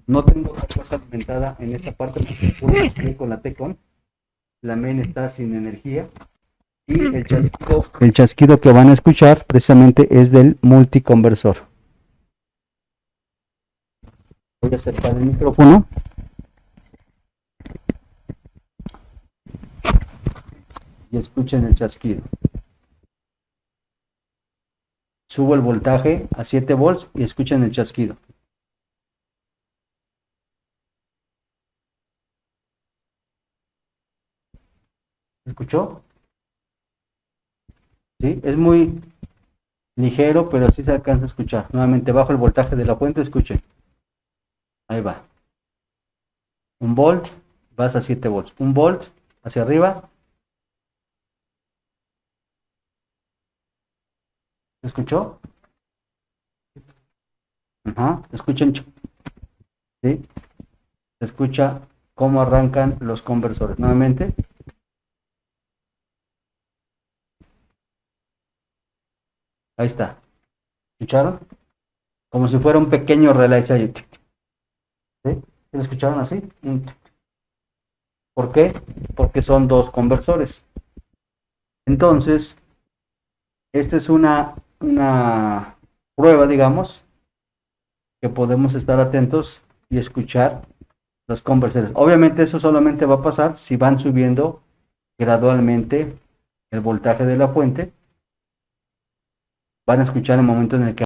No tengo otra cosa alimentada en esta parte porque estoy con la T-Con. La main está sin energía. Y el chasquido que van a escuchar precisamente es del multiconversor. Voy a acercar el micrófono. Y escuchen el chasquido. Subo el voltaje a 7 volts y escuchen el chasquido. ¿Escuchó? ¿Sí? Es muy ligero, pero sí se alcanza a escuchar. Nuevamente bajo el voltaje de la fuente, escuchen. Ahí va. 1 volt, vas a 7 volts. 1 volt, hacia arriba. ¿Escuchó? Escuchen. ¿Sí? Se escucha cómo arrancan los conversores. Nuevamente. Ahí está. ¿Escucharon? Como si fuera un pequeño relay. ¿Sí? ¿Lo escucharon así? ¿Por qué? Porque son 2 conversores. Entonces, esta es una prueba, digamos, que podemos estar atentos y escuchar los conversores. Obviamente eso solamente va a pasar si van subiendo gradualmente el voltaje de la fuente. Van a escuchar el momento en el que